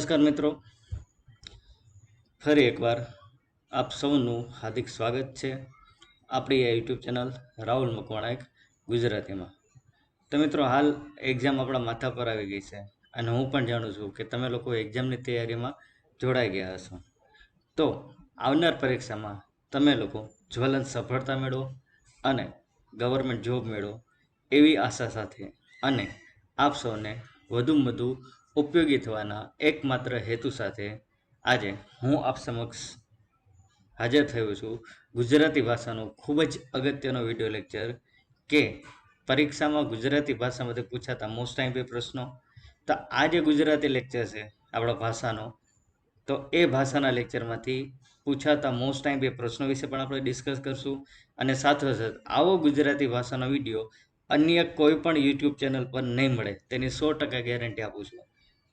નમસ્કાર મિત્રો, ફરી એકવાર આપ સૌનું હાર્દિક સ્વાગત છે આપણી આ યુટ્યુબ ચેનલ રાહુલ મકવાણા એક ગુજરાતીમાં. તો મિત્રો, હાલ એક્ઝામ આપણા માથા પર આવી ગઈ છે અને હું પણ જાણું છું કે તમે લોકો એક્ઝામની તૈયારીમાં જોડાઈ ગયા હશો. તો આવનાર પરીક્ષામાં તમે લોકો જ્વલંત સફળતા મેળવો અને ગવર્મેન્ટ જોબ મેળવો એવી આશા સાથે અને આપ સૌને વધુમાં વધુ ઉપયોગી થવાના એકમાત્ર હેતુ સાથે આજે હું આપ સમક્ષ હાજર થયો છું ગુજરાતી ભાષાનો ખૂબ જ અગત્યનો વિડીયો લેક્ચર કે પરીક્ષામાં ગુજરાતી ભાષામાંથી પૂછાતા મોસ્ટ ટાઈમ પ્રશ્નો. તો આ જે ગુજરાતી લેક્ચર છે આપણા ભાષાનો, તો એ ભાષાના લેક્ચરમાંથી પૂછાતા મોસ્ટ ટાઈમ પ્રશ્નો વિશે પણ આપણે ડિસ્કસ કરશું અને સાથોસાથ આવો ગુજરાતી ભાષાનો વિડીયો અન્ય કોઈ પણ યુટ્યુબ ચેનલ પર નહીં મળે તેની 100% ગેરંટી આપું છું.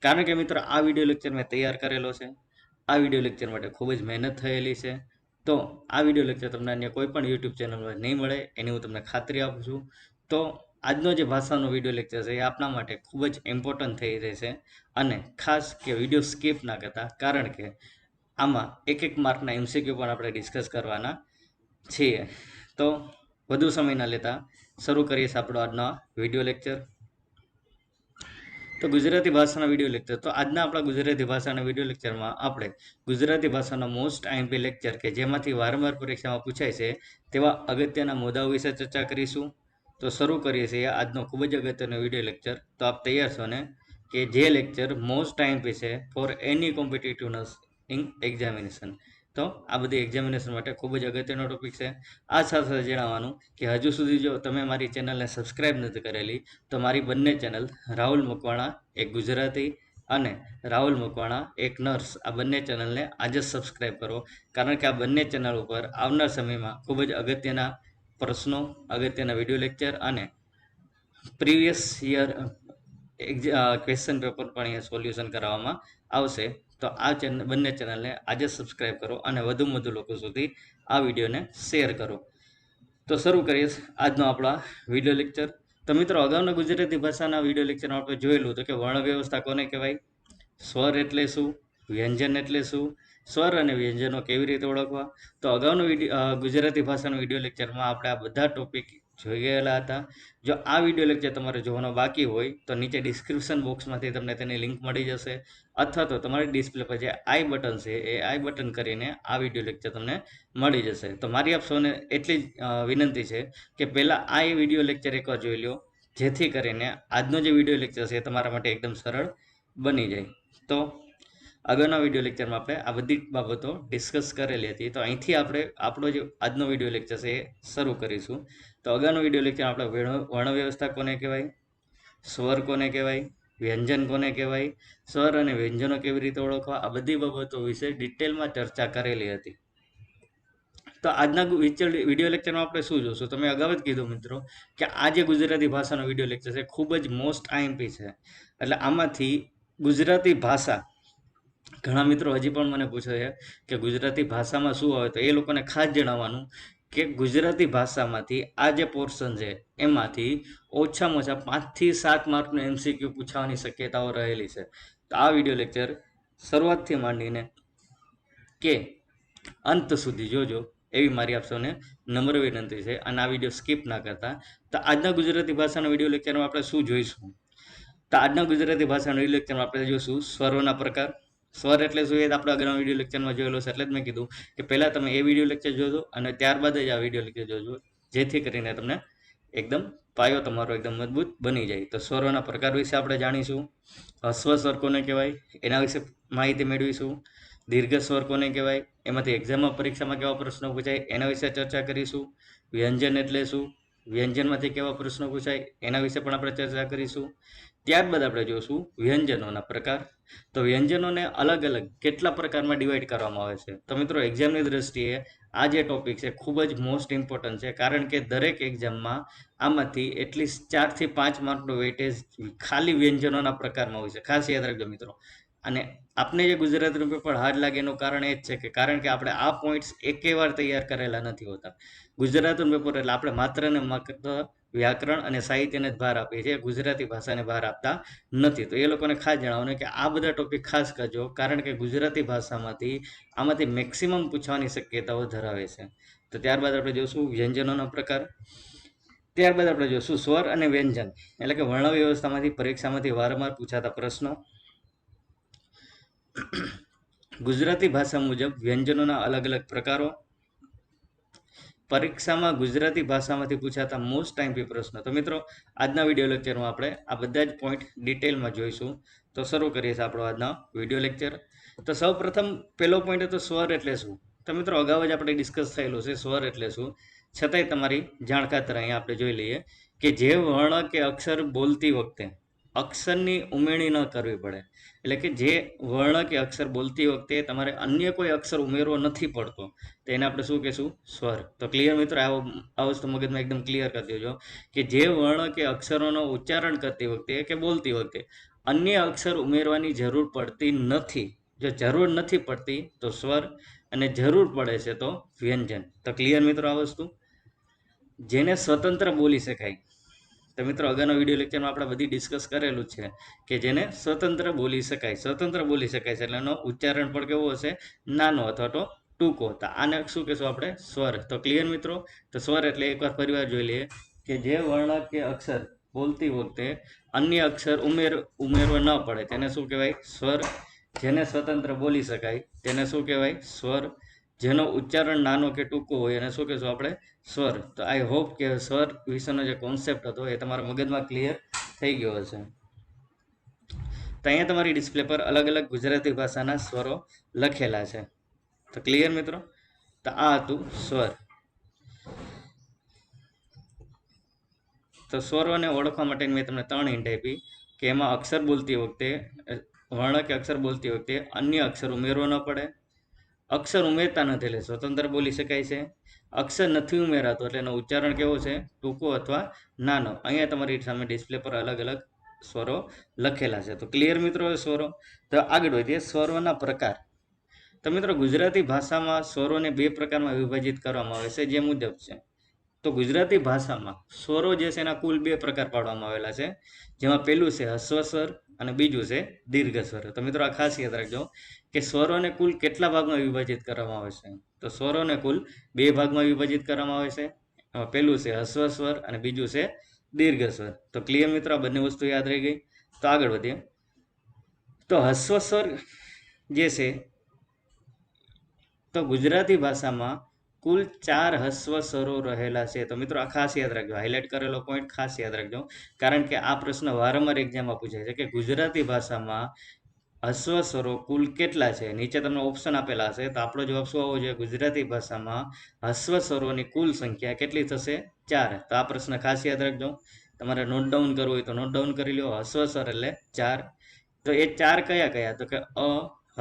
કારણ કે મિત્રો, આ વિડીયો લેક્ચર મેં તૈયાર કરેલો છે. આ વિડીયો લેક્ચર માટે ખૂબ જ મહેનત થયેલી છે. તો આ વિડીયો લેક્ચર તમને અન્ય કોઈ પણ યુટ્યુબ ચેનલમાં નહીં મળે એની હું તમને ખાતરી આપું છું. તો આજનો જે ભાષાનો વિડીયો લેક્ચર છે એ આપના માટે ખૂબ જ ઇમ્પોર્ટન્ટ થઈ રહેશે અને ખાસ કે વિડીયો સ્કીપ ના કરતા, કારણ કે આમાં એક માર્કના MCQ પણ આપણે ડિસ્કસ કરવાના છીએ. તો વધુ સમય ના લેતા શરૂ કરીએ આપણો આજનો વિડીયો લેક્ચર. તો ગુજરાતી ભાષાના વિડીયો લેક્ચર, તો આજના આપણા ગુજરાતી ભાષાના વિડીયો લેક્ચરમાં આપણે ગુજરાતી ભાષાનો મોસ્ટ આઈએમપી લેક્ચર કે જેમાંથી વારંવાર પરીક્ષામાં પૂછાય છે તેવા અગત્યના મુદ્દાઓ વિશે ચર્ચા કરીશું. તો શરૂ કરીએ છીએ આજનો ખૂબ જ અગત્યનો વિડીયો લેક્ચર. તો આપ તૈયાર છો ને કે જે લેક્ચર મોસ્ટ આઈએમપી છે ફોર એની કોમ્પિટિટિવનેસ ઇન એક્ઝામિનેશન. તો આ બધી એક્ઝામિનેશન માટે ખૂબ જ અગત્યનો ટોપિક છે. આ સાથે જણાવવાનું કે હજુ સુધી જો તમે મારી ચેનલને સબસ્ક્રાઇબ નથી કરેલી તો મારી બંને ચેનલ રાહુલ મકવાણા એક ગુજરાતી અને રાહુલ મકવાણા એક નર્સ, આ બંને ચેનલને આજે જ સબસ્ક્રાઇબ કરો. કારણ કે આ બંને ચેનલ ઉપર આવનાર સમયમાં ખૂબ જ અગત્યના પ્રશ્નો, અગત્યના વિડીયો લેક્ચર અને પ્રીવિયસ યર ક્વેશ્ચન પેપર પણ અહીંયા સોલ્યુશન કરવામાં આવશે. તો આ બંને ચેનલને આજે સબસ્ક્રાઇબ કરો અને વધુમાં વધુ લોકો સુધી આ વિડીયોને શેર કરો. તો શરૂ કરીએ આજનો આપણા વિડીયો લેક્ચર. તો મિત્રો, અગાઉના ગુજરાતી ભાષાના વિડીયો લેક્ચરમાં આપણે જોયેલું હતું કે વર્ણ વ્યવસ્થા કોને કહેવાય, સ્વર એટલે શું, વ્યંજન એટલે શું, સ્વર અને વ્યંજનો કેવી રીતે ઓળખવા. તો અગાઉનો ગુજરાતી ભાષાના વિડીયો લેક્ચરમાં આપણે આ બધા ટોપિક જોઈ ગયેલા હતા. જો આ વિડીયો લેક્ચર તમારે જોવાનો બાકી હોય તો નીચે ડિસ્ક્રિપ્શન બોક્સમાંથી તમને તેની લિંક મળી જશે, અથવા તો તમારી ડિસ્પ્લે પર જે આઈ બટન છે એ આઈ બટન કરીને આ વિડીયો લેક્ચર તમને મળી જશે. તો મારી આપ સૌને એટલી જ વિનંતી છે કે પહેલાં આ વિડીયો લેક્ચર એકવાર જોઈ લો, જેથી કરીને આજનો જે વિડીયો લેક્ચર છે એ તમારા માટે એકદમ સરળ બની જાય. તો આગળના વિડીયો લેક્ચરમાં આપણે આ બધી બાબતો ડિસ્કસ કરેલી હતી. તો અહીંથી આપણે આપણો જે આજનો વિડીયો લેક્ચર છે એ શરૂ કરીશું. તો અગાઉનો વિડીયો લેક્ચર આપણે વર્ણ વ્યવસ્થા કોને કહેવાય, સ્વર કોને કહેવાય, વ્યંજન કોને કહેવાય, સ્વર અને વ્યંજનો કેવી રીતે ઓળખવા, આ બધી બાબતો વિશે ડિટેલમાં ચર્ચા કરેલી હતી. તો આજના વિડીયો લેક્ચરમાં આપણે શું જોશું, તો મેં અગાઉ જ કીધું મિત્રો કે આ જે ગુજરાતી ભાષાનો વિડીયો લેક્ચર છે ખૂબ જ મોસ્ટ આઈએમપી છે. એટલે આમાંથી ગુજરાતી ભાષા, ઘણા મિત્રો હજી પણ મને પૂછે છે કે ગુજરાતી ભાષામાં શું આવે, તો એ લોકોને ખાસ જણાવવાનું કે ગુજરાતી ભાષામાંથી આ જે પોર્શન છે એમાંથી ઓછામાં ઓછા 5 થી 7 માર્કનું MCQ પૂછવાની શક્યતાઓ રહેલી છે. તો આ વિડીયો લેક્ચર શરૂઆતથી માંડીને કે અંત સુધી જોજો એવી મારી આપ સૌને નમ્ર વિનંતી છે અને આ વિડીયો સ્કીપ ના કરતા. તો આજના ગુજરાતી ભાષાના વિડીયો લેક્ચરમાં આપણે શું જોઈશું, તો આજના ગુજરાતી ભાષાના વિડીયો લેક્ચરમાં આપણે જોઈશું સ્વરોના પ્રકાર. સ્વર એટલે શું એ આપણે આગળના વિડીયો લેક્ચરમાં જોયેલો છે, એટલે જ મેં કીધું કે પહેલાં તમે એ વિડીયો લેક્ચર જોજો અને ત્યારબાદ જ આ વિડીયો લેક્ચર જોજો, જેથી કરીને તમને એકદમ પાયો તમારો એકદમ મજબૂત બની જાય. તો સ્વરોના પ્રકાર વિશે આપણે જાણીશું. હસ્વ સ્વર કોને કહેવાય એના વિશે માહિતી મેળવીશું. દીર્ઘ સ્વર કોને કહેવાય, એમાંથી એક્ઝામમાં પરીક્ષામાં કેવા પ્રશ્નો પૂછાય એના વિશે ચર્ચા કરીશું. વ્યંજન એટલે શું, વ્યંજનમાંથી કેવા પ્રશ્નો પૂછાય એના વિશે પણ આપણે ચર્ચા કરીશું. ત્યારબાદ આપણે જોઈશું વ્યંજનોના પ્રકાર. તો વ્યંજનોને અલગ અલગ કેટલા પ્રકારમાં ડિવાઈડ કરવામાં આવે છે. તો મિત્રો, એક્ઝામની દ્રષ્ટિએ આ જે ટોપિક છે ખૂબ જ મોસ્ટ ઇમ્પોર્ટન્ટ છે, કારણ કે દરેક એક્ઝામમાં આમાંથી એટલીસ્ટ 4 થી 5 માર્કનું વેઇટેજ ખાલી વ્યંજનોના પ્રકારમાં હોય છે. ખાસ યાદ રાખજો મિત્રો. અને આપને જે ગુજરાતીનું પેપર હાર્ડ લાગે એનું કારણ એ જ છે કે કારણ કે આપણે આ પોઈન્ટ્સ એકેય વાર તૈયાર કરેલા નથી હોતા. ગુજરાતીનું પેપર એટલે આપણે માત્ર ને માત્ર વ્યાકરણ અને સાહિત્યને જ ભાર આપીએ છીએ, ગુજરાતી ભાષાને ભાર આપતા નથી. તો એ લોકોને ખાસ જણાવવાનું કે આ બધા ટોપિક ખાસ કરજો, કારણ કે ગુજરાતી ભાષામાંથી આમાંથી મેક્સિમમ પૂછવાની શક્યતાઓ ધરાવે છે. તો ત્યારબાદ આપણે જોઈશું વ્યંજનોના પ્રકાર. ત્યારબાદ આપણે જોઈશું સ્વર અને વ્યંજન, એટલે કે વર્ણ વ્યવસ્થામાંથી પરીક્ષામાંથી વારંવાર પૂછાતા પ્રશ્નો. ગુજરાતી ભાષા મુજબ વ્યંજનોના અલગ અલગ પ્રકારો. પરીક્ષામાં ગુજરાતી ભાષામાંથી પૂછાતા મોસ્ટ ટાઈમપી પ્રશ્નો. તો મિત્રો આજના વિડીયો લેક્ચરમાં આપણે આ બધા જ પોઈન્ટ ડિટેલમાં જોઈશું. તો શરૂ કરીએ છીએ આપણો આજનો વિડીયો લેક્ચર. તો સૌપ્રથમ પહેલો પોઈન્ટ હતો સ્વર એટલે શું. તો મિત્રો અગાઉ જ આપણે ડિસ્કસ થયેલું છે સ્વર એટલે શું, છતાંય તમારી જાણ ખાતર અહીંયા આપણે જોઈ લઈએ કે જે વર્ણ કે અક્ષર બોલતી વખતે અક્ષરની ઉમેરણી ન કરવી પડે, એટલે કે જે વર્ણ કે અક્ષર બોલતી વખતે તમારે અન્ય કોઈ અક્ષર ઉમેરવો નથી પડતો, તો એને આપણે શું કહેશું? સ્વર. તો ક્લિયર મિત્રો, આ વસ્તુ મગજમાં એકદમ ક્લિયર કરી દેજો કે જે વર્ણ કે અક્ષરોનો ઉચ્ચારણ કરતી વખતે કે બોલતી વખતે અન્ય અક્ષર ઉમેરવાની જરૂર પડતી નથી. જો જરૂર નથી પડતી તો સ્વર, અને જરૂર પડે છે તો વ્યંજન. તો ક્લિયર મિત્રો આ વસ્તુ. જેને સ્વતંત્ર બોલી શકાય. તો મિત્રો અગાઉના વિડીયો લેક્ચરમાં આપણે બધી ડિસ્કસ કરેલું છે કે જેને સ્વતંત્ર બોલી શકાય. સ્વતંત્ર બોલી શકાય છે એટલે એનો ઉચ્ચારણ પણ કેવો હશે? નાનો અથવા તો ટૂંકો. તો આને શું કહેશું આપણે? સ્વર. તો ક્લિયર મિત્રો. તો સ્વર એટલે એકવાર ફરીવાર જોઈ લઈએ કે જે વર્ણ કે અક્ષર બોલતી વખતે અન્ય અક્ષર ઉમેરવા ન પડે તેને શું કહેવાય? સ્વર. જેને સ્વતંત્ર બોલી શકાય તેને શું કહેવાય? સ્વર. જેનો ઉચ્ચારણ નાનો કે ટૂંકો હોય એને શું કહેશું આપણે? સ્વર. તો આઈ હોપ કે સ્વર વિશેનો જે કોન્સેપ્ટ હતો એ તમારા મગજમાં ક્લિયર થઈ ગયો હશે. તો અહીંયા તમારી ડિસ્પ્લે પર અલગ અલગ ગુજરાતી ભાષાના સ્વરો લખેલા છે. તો ક્લિયર મિત્રો. તો આ હતું સ્વર. તો સ્વરોને ઓળખવા માટેની મેં તમને 3 હિન્ટ આપી કે એમાં અક્ષર બોલતી વખતે, વર્ણ કે અક્ષર બોલતી વખતે અન્ય અક્ષર ઉમેરવો ન પડે, અક્ષર ઉમેરતા નથી એટલે સ્વતંત્ર બોલી શકાય છે, અક્ષર નથી ઉમેરાતો એટલે એનો ઉચ્ચારણ કેવો છે? ટૂંકો અથવા નાનો. અહીંયા તમારી સામે ડિસ્પ્લે પર અલગ અલગ સ્વરો લખેલા છે. તો ક્લિયર મિત્રો સ્વરો. તો આગળ વધીએ સ્વરોના પ્રકાર. તો મિત્રો ગુજરાતી ભાષામાં સ્વરોને 2 પ્રકારમાં વિભાજિત કરવામાં આવે છે, જે મુજબ છે. તો ગુજરાતી ભાષામાં સ્વરો જે છે એના કુલ 2 પ્રકાર પાડવામાં આવેલા છે, જેમાં પહેલું છે હસ્વ સ્વર અને બીજું છે દીર્ઘ સ્વર. તો મિત્રો આ ખાસ યાદ રાખજો કે સ્વરોને કુલ કેટલા ભાગમાં વિભાજિત કરવામાં આવે છે. તો સ્વરોને કુલ 2 ભાગમાં વિભાજિત કરવામાં આવે છે. એમાં પહેલું છે હસ્વ સ્વર અને બીજું છે દીર્ઘ સ્વર. તો ક્લિયર મિત્રો, આ બંને વસ્તુ યાદ રહી ગઈ. તો આગળ વધીએ. તો હસ્વ સ્વર જે છે, તો ગુજરાતી ભાષામાં કુલ 4 હસ્વ સ્વરો રહેલા છે. તો મિત્રો આ ખાસ યાદ રાખજો, હાઇલાઇટ કરેલો પોઈન્ટ ખાસ યાદ રાખજો, કારણ કે આ પ્રશ્ન વારંવાર એક્ઝામમાં પૂછાય છે કે ગુજરાતી ભાષામાં હસ્વ સ્વરો કુલ કેટલા છે. નીચે તમને ઓપ્શન આપેલા હશે, તો આપણો જવાબ શું આવવો જોઈએ? ગુજરાતી ભાષામાં હસ્વ સ્વરોની કુલ સંખ્યા કેટલી થશે? 4. તો આ પ્રશ્ન ખાસ યાદ રાખજો. તમારે નોટ ડાઉન કરવું હોય તો નોટ ડાઉન કરી લો. હસ્વ સ્વર એટલે 4. તો એ 4 કયા કયા? તો કે અ,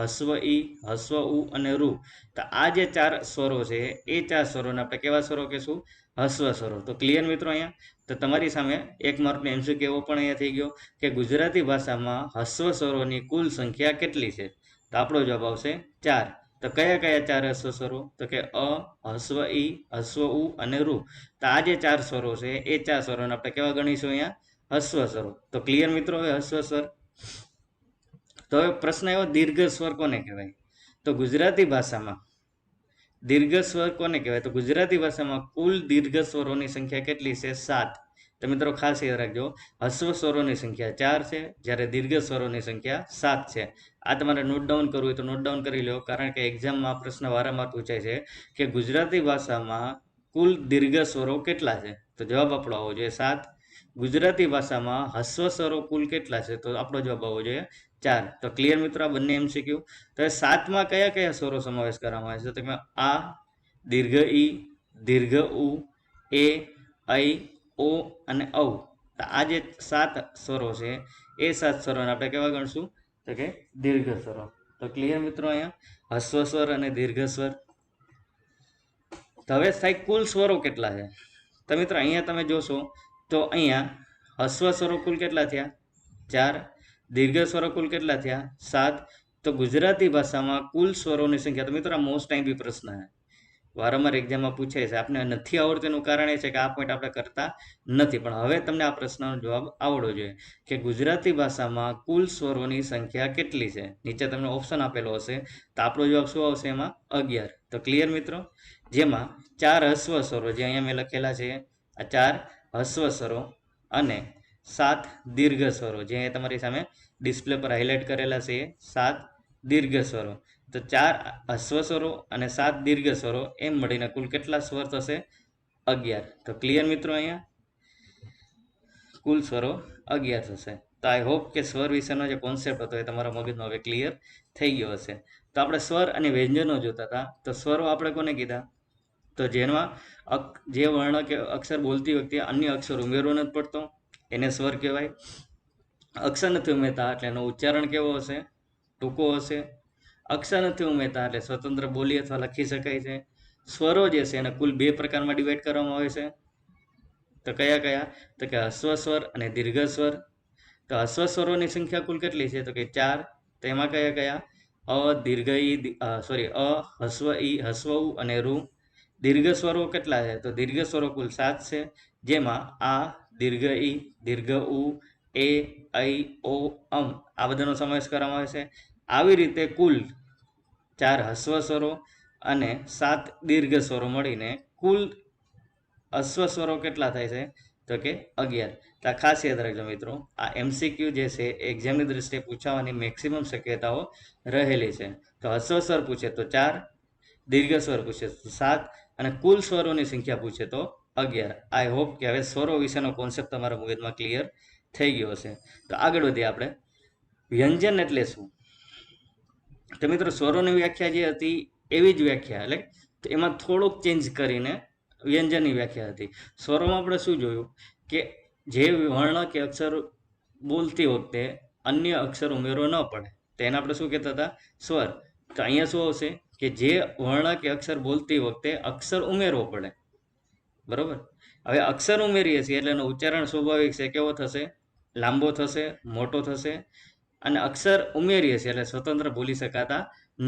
હસ્વ ઈ, હસ્વ ઉ અને રૂ. તો આ જે 4 સ્વરો છે એ 4 સ્વરોને આપણે કેવા સ્વરો કહેશું? હસ્વ સ્વરો. તો ક્લિયર મિત્રો અહીંયા. તો તમારી સામે 1 માર્કનો MCQ એવો પણ અહીંયા થઈ ગયો કે ગુજરાતી ભાષામાં હસ્વ સ્વરોની કુલ સંખ્યા કેટલી છે? તો આપણો જવાબ આવશે 4. તો કયા કયા 4 હસ્વ સ્વરો? તો કે અ, હસ્વ ઈ, હસ્વ ઉ અને રૂ. તો આ જે 4 સ્વરો છે એ 4 સ્વરોને આપણે કેવા ગણીશું? અહીંયા હસ્વ સ્વરો. તો ક્લિયર મિત્રો હવે હસ્વ સ્વર. તો હવે પ્રશ્ન એવો, દીર્ઘ સ્વર કોને કહેવાય? તો ગુજરાતી ભાષામાં દીર્ઘ સ્વર કોને કહેવાય? તો ગુજરાતી ભાષામાં કુલ દીર્ઘ સ્વરોની સંખ્યા કેટલી છે? 7. તો મિત્રો ખાસ યાદ રાખજો, હસ્વ સ્વરોની સંખ્યા 4 છે, જ્યારે દીર્ઘ સ્વરોની સંખ્યા 7 છે. આ તમારે નોટ ડાઉન કરવું હોય તો નોટ ડાઉન કરી લો, કારણ કે એક્ઝામમાં પ્રશ્ન વારંવાર પૂછાય છે કે ગુજરાતી ભાષામાં કુલ દીર્ઘ સ્વરો કેટલા છે? તો જવાબ આપણો આવવો જોઈએ 7. ગુજરાતી ભાષામાં હસ્વ સ્વરો કુલ કેટલા છે? તો આપણો જવાબ આવવો જોઈએ 4. તો ક્લિયર મિત્રો, આ બંને MCQ. તો 7માં કયા કયા સ્વરો સમાવેશ કરવામાં આવે છે? તો તમે આ, દીર્ઘ ઈ, દીર્ઘ ઉ, એ, ઐ, ઓ અને ઔ. તો આ જે 7 સ્વરો છે એ 7 સ્વરોને આપણે કેવા ગણશું? તો કે દીર્ઘ સ્વરો. તો ક્લિયર મિત્રો અહીંયા હસ્વ સ્વર અને દીર્ઘ સ્વર. તો હવે થાય કુલ સ્વરો કેટલા છે? તો મિત્રો અહીંયા તમે જોશો તો અહીંયા હસ્વ સ્વરો કુલ કેટલા થયા? 4. દીર્ઘ સ્વરો કુલ કેટલા થયા? 7. તો ગુજરાતી ભાષામાં કુલ સ્વરોની સંખ્યા, તો મિત્રો આ મોસ્ટ ટાઈમ બી પ્રશ્ન છે વારંવાર એક્ઝામમાં પૂછાય છે. આપને નથી આવડતું એનું કારણ એ છે કે આ પોઈન્ટ આપણે કરતા નથી. પણ હવે તમને આ પ્રશ્નનો જવાબ આવડવો જોઈએ કે ગુજરાતી ભાષામાં કુલ સ્વરોની સંખ્યા કેટલી છે. નીચે તમને ઓપ્શન આપેલો હશે, તો આપણો જવાબ શું આવશે એમાં? 11. તો ક્લિયર મિત્રો? જેમાં 4 હસ્વ સ્વરો, જે અહીંયા મેં લખેલા છે, આ 4 હસ્વ સ્વરો અને 7 દીર્ઘ સ્વરો, જે અહીંયા તમારી સામે ડિસ્પ્લે પર હાઇલાઇટ કરેલા છે, 7 દીર્ઘ સ્વરો. તો 4 હસ્વ સ્વરો અને 7 દીર્ઘ સ્વરો એમ મળીને કુલ કેટલા સ્વર થશે? 11. તો ક્લિયર મિત્રો? અહીંયા કુલ સ્વરો 11 થશે. તો આઈ હોપ કે સ્વર વિશેનો જે કોન્સેપ્ટ હતો એ તમારા મગજમાં હવે ક્લિયર થઈ ગયો હશે. તો આપણે સ્વર અને વ્યંજનો જોતા હતા. તો સ્વરો આપણે કોને કીધા? તો જેમાં જે વર્ણ કે અક્ષર બોલતી વખતે અન્ય અક્ષર ઉમેરવો નથી પડતો એને સ્વર કહેવાય. અક્ષર નથી ઉમેરતા એટલે એનો ઉચ્ચારણ કેવો હશે? ટૂંકો હશે. અક્ષર નથી ઉમેરતા એટલે સ્વતંત્ર બોલી અથવા લખી શકાય છે. સ્વરો જે છે એને કુલ 2 પ્રકારમાં ડિવાઈડ કરવામાં આવે છે. તો કયા કયા? તો કે હસ્વ સ્વર અને દીર્ઘ સ્વર. તો હસ્વ સ્વરોની સંખ્યા કુલ કેટલી છે? તો કે 4. તો એમાં કયા કયા? અ, દીર્ઘ ઈ, અ, હસ્વ ઈ, હસ્વ ઉ અને રૂ. દીર્ઘ સ્વરો કેટલા છે? તો દીર્ઘ સ્વરો કુલ 7 છે, જેમાં આ, દીર્ઘ ઈ, દીર્ઘ ઉ, એ, ઐ, ઓ, આ બધાનો સમાવેશ કરવામાં આવે છે. આવી રીતે કુલ 4 હસ્વ સ્વરો અને 7 દીર્ઘ સ્વરો મળીને કુલ અશ્વ સ્વરો કેટલા થાય છે? તો કે 11. તો આ ખાસ યાદ રાખજો મિત્રો. આ MCQ જે છે એક્ઝામની દ્રષ્ટિએ પૂછાવાની મેક્સિમમ શક્યતાઓ રહેલી છે. તો હસ્વ સ્વર પૂછે તો 4, દીર્ઘ સ્વર પૂછે તો 7 અને કુલ સ્વરોની સંખ્યા પૂછે તો 11. આઈ હોપ કે હવે સ્વરો વિશેનો કોન્સેપ્ટ તમારા મગજમાં ક્લિયર થઈ ગયો હશે. તો આગળ વધીએ આપણે. વ્યંજન એટલે શું? તો મિત્રો સ્વરોની વ્યાખ્યા જે હતી એવી જ વ્યાખ્યા, એટલે એમાં થોડુંક ચેન્જ કરીને વ્યંજનની વ્યાખ્યા હતી. સ્વરોમાં આપણે શું જોયું કે જે વર્ણ કે અક્ષર બોલતી વખતે અન્ય અક્ષર ઉમેરવો ન પડે તો એને આપણે શું કહેતા હતા? સ્વર. તો અહીંયા શું આવશે કે જે વર્ણ કે અક્ષર બોલતી વખતે અક્ષર ઉમેરવો પડે. બરોબર? હવે અક્ષર ઉમેરીએ છીએ એટલે એનું ઉચ્ચારણ સ્વાભાવિક છે કેવો થશે? લાંબો થશે, મોટો થશે. અને અક્ષર ઉમેરીએ છીએ એટલે સ્વતંત્ર બોલી શકાતા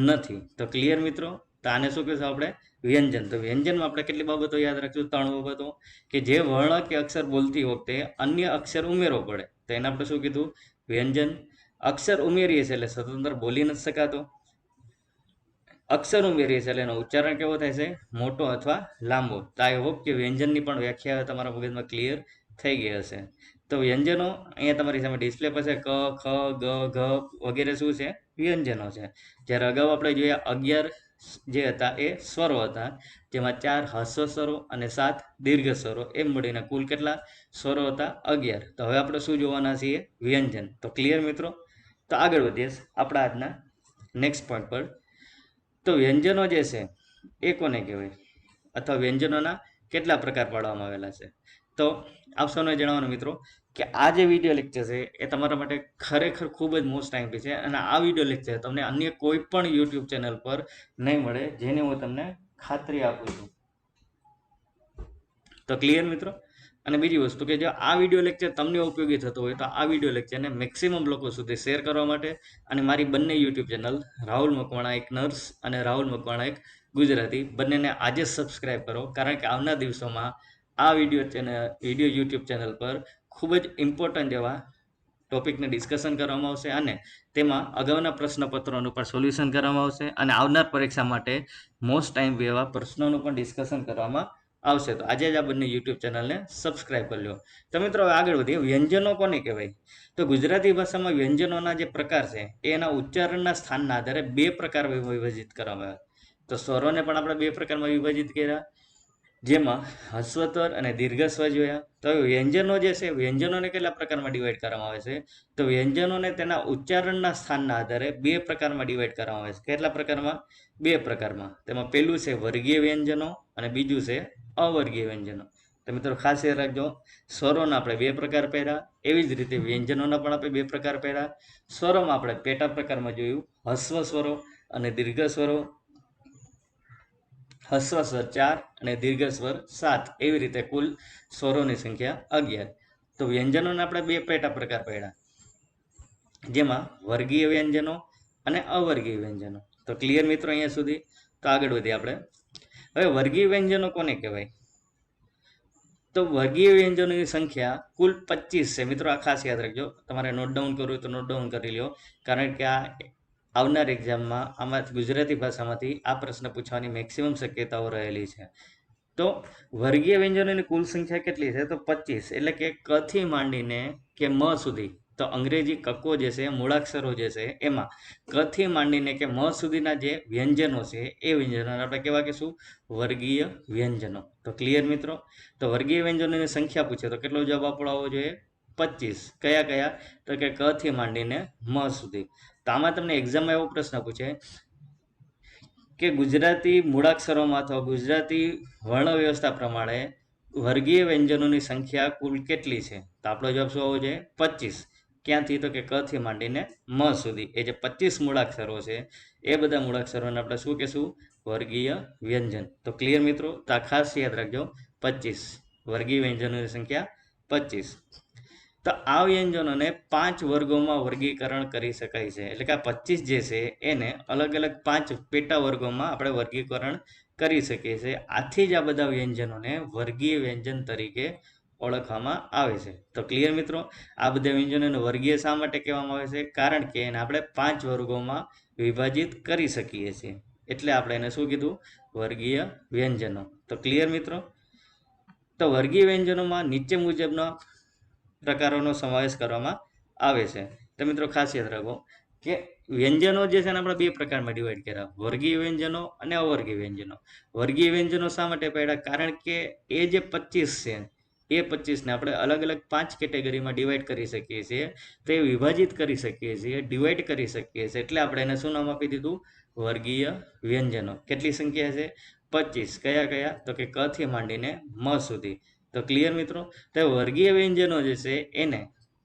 નથી. તો ક્લિયર મિત્રો? તો આને શું કહીશું આપણે? વ્યંજન. તો વ્યંજનમાં આપણે કેટલી બાબતો યાદ રાખીશું? 3 બાબતો. કે જે વર્ણ કે અક્ષર બોલતી વખતે અન્ય અક્ષર ઉમેરવો પડે તો એને આપણે શું કીધું? વ્યંજન. અક્ષર ઉમેરીએ છીએ એટલે સ્વતંત્ર બોલી નથી શકાતો. અક્ષર ઉમેરીએ છીએ એટલે એનો ઉચ્ચારણ કેવો થાય છે? મોટો અથવા લાંબો. તો આઈ હોપ કે વ્યંજનની પણ વ્યાખ્યા તમારા મગજમાં ક્લિયર થઈ ગઈ હશે. તો વ્યંજનો અહીંયા તમારી સામે ડિસ્પ્લે પર છે. ક, ખ, ગ, ઘ વગેરે શું છે? વ્યંજનો છે. જ્યારે અગાઉ આપણે જોયા 11 જે હતા એ સ્વરો હતા, જેમાં 4 હસ્વ સ્વરો અને 7 દીર્ઘ સ્વરો એમ મળીને કુલ કેટલા સ્વરો હતા? 11. તો હવે આપણે શું જોવાના છીએ? વ્યંજન. તો ક્લિયર મિત્રો? તો આગળ વધીએ આપણા આજના નેક્સ્ટ પોઈન્ટ પર. તો વ્યંજનો જે છે એ કોને કહેવાય અથવા વ્યંજનોના કેટલા પ્રકાર પાડવામાં આવેલા છે? તો આપ સૌને જણાવવાનું મિત્રો કે આ જે વિડીયો લેક્ચર છે એ તમારા માટે ખરેખર ખૂબ જ મોસ્ટ ટાઈમથી છે અને આ વિડીયો લેક્ચર તમને અન્ય કોઈ પણ યુટ્યુબ ચેનલ પર નહીં મળે, જેને હું તમને ખાતરી આપું છું. તો ક્લિયર મિત્રો? અને બીજી વસ્તુ કે જો આ વિડીયો લેક્ચર તમને ઉપયોગી થતો હોય તો આ વિડીયો લેક્ચરને મેક્સિમમ લોકો સુધી શેર કરવા માટે અને મારી બંને યુટ્યુબ ચેનલ રાહુલ મકવાણા એક નર્સ અને રાહુલ મકવાણા એક ગુજરાતી બંનેને આજે સબસ્ક્રાઇબ કરો, કારણ કે આવનાર દિવસોમાં આ વિડીયો યુટ્યુબ ચેનલ પર ખૂબ જ ઇમ્પોર્ટન્ટ એવા ટોપિકને ડિસ્કશન કરવામાં આવશે અને તેમાં અગાઉના પ્રશ્નપત્રોનું પણ સોલ્યુશન કરવામાં આવશે અને આવનાર પરીક્ષા માટે મોસ્ટ ટાઈમ એવા પ્રશ્નોનું પણ ડિસ્કશન કરવામાં આવશે. તો આજે જ આ બંને યુટ્યુબ ચેનલને સબસ્ક્રાઇબ કરી લો. તો મિત્રો હવે આગળ વધીએ. વ્યંજનો કોને કહેવાય? તો ગુજરાતી ભાષામાં વ્યંજનોના જે પ્રકાર છે એ એના ઉચ્ચારણના સ્થાનના આધારે 2 પ્રકારમાં વિભાજિત કરવામાં આવે. તો સ્વરોને પણ આપણે 2 પ્રકારમાં વિભાજિત કર્યા, જેમાં હસ્વસ્વર અને દીર્ઘસ્વર જોયા. તો વ્યંજનો જે છે વ્યંજનોને કેટલા પ્રકારમાં ડિવાઈડ કરવામાં આવે છે? તો વ્યંજનોને તેના ઉચ્ચારણના સ્થાનના આધારે 2 પ્રકારમાં ડિવાઈડ કરવામાં આવે છે. કેટલા પ્રકારમાં? 2 પ્રકારમાં. તેમાં પહેલું છે વર્ગીય વ્યંજનો અને બીજું છે અવર્ગીય વ્યંજનો. તો મિત્રો ખાસ યાદ રાખજો, સ્વરોના આપણે 2 પ્રકાર પહેર્યા, એવી જ રીતે વ્યંજનોના પણ આપણે 2 પ્રકાર પહેર્યા. સ્વરોમાં આપણે પેટા પ્રકારમાં જોયું હસ્વ સ્વરો અને દીર્ઘ સ્વરો. હસ્વ સ્વર 4 અને દીર્ઘ સ્વર 7, એવી રીતે કુલ સ્વરોની સંખ્યા 11. તો વ્યંજનોના આપણે 2 પેટા પ્રકાર પડ્યા, જેમાં વર્ગીય વ્યંજનો અને અવર્ગીય વ્યંજનો. તો ક્લિયર મિત્રો અહીંયા સુધી? તો આગળ વધીએ આપણે. હવે વર્ગીય વ્યંજનો કોને કહેવાય? તો વર્ગીય વ્યંજનોની સંખ્યા કુલ 25 છે. મિત્રો આ ખાસ યાદ રાખજો. તમારે નોટ ડાઉન કરવું તો નોટ ડાઉન કરી લો, કારણ કે આ આવનાર એક્ઝામમાં આમાં ગુજરાતી ભાષામાંથી આ પ્રશ્ન પૂછવાની મેક્સિમમ શક્યતાઓ રહેલી છે. તો વર્ગીય વ્યંજનોની કુલ સંખ્યા કેટલી છે? તો 25. એટલે કે ક થી માંડીને કે મ સુધી. તો અંગ્રેજી કક્કો જે છે, મૂળાક્ષરો જે છે, એમાં ક થી માંડીને કે મ સુધીના જે વ્યંજનો છે એ વ્યંજનોને આપણે કેવા કહીશું? વર્ગીય વ્યંજનો. તો ક્લિયર મિત્રો? તો વર્ગીય વ્યંજનોની સંખ્યા પૂછે તો કેટલો જવાબ આપણો આવવો જોઈએ? 25. કયા કયા? તો કે ક થી માંડીને મ સુધી. તો આમાં તમને એક્ઝામમાં એવો પ્રશ્ન પૂછે કે ગુજરાતી મૂળાક્ષરોમાં અથવા ગુજરાતી વર્ણ વ્યવસ્થા પ્રમાણે વર્ગીય વ્યંજનોની સંખ્યા કુલ કેટલી છે? તો આપણો જવાબ શું આવવો જોઈએ? 25. ક્યાંથી? તો કે ક થી માંડીને મ સુધી. એ જે 25 મૂળાક્ષરો છે એ બધા મૂળાક્ષરોને આપણે શું કહેશું? વર્ગીય વ્યંજન. તો ક્લિયર મિત્રો? તો આ ખાસ યાદ રાખજો, 25. વર્ગીય વ્યંજનોની સંખ્યા 25. તો આ વ્યંજનોને 5 વર્ગોમાં વર્ગીકરણ કરી શકાય છે. એટલે કે આ 25 જે છે એને અલગ અલગ 5 પેટા વર્ગોમાં આપણે વર્ગીકરણ કરી શકીએ છીએ. આથી જ આ બધા વ્યંજનોને વર્ગીય વ્યંજન તરીકે ઓળખવામાં આવે છે. તો ક્લિયર મિત્રો? આ બધા વ્યંજનોને વર્ગીય શા માટે કહેવામાં આવે છે? કારણ કે એને આપણે 5 વર્ગોમાં વિભાજિત કરી શકીએ છીએ. એટલે આપણે એને શું કીધું? વર્ગીય વ્યંજનો. તો ક્લિયર મિત્રો? તો વર્ગીય વ્યંજનોમાં નીચે મુજબના પ્રકારોનો સમાવેશ કરવામાં આવે છે. તો મિત્રો ખાસ યાદ રાખો કે વ્યંજનો જે છે ને આપણે 2 પ્રકારમાં ડિવાઈડ કર્યા: વર્ગીય વ્યંજનો અને અવર્ગીય વ્યંજનો. વર્ગીય વ્યંજનો શા માટે પાડ્યા? કારણ કે એ જે 25 છે એ 25ને આપણે અલગ અલગ 5 કેટેગરીમાં ડિવાઈડ કરી શકીએ છીએ. તો એ વિભાજિત કરી શકીએ છીએ, ડિવાઈડ કરી શકીએ છીએ. એટલે આપણે એને શું નામ આપી દીધું? વર્ગીય વ્યંજનો. કેટલી સંખ્યા છે? 25. કયા કયા? તો કે ક થી માંડીને મ સુધી. તો ક્લિયર મિત્રો? તો વર્ગીય વ્યંજનો જે છે એને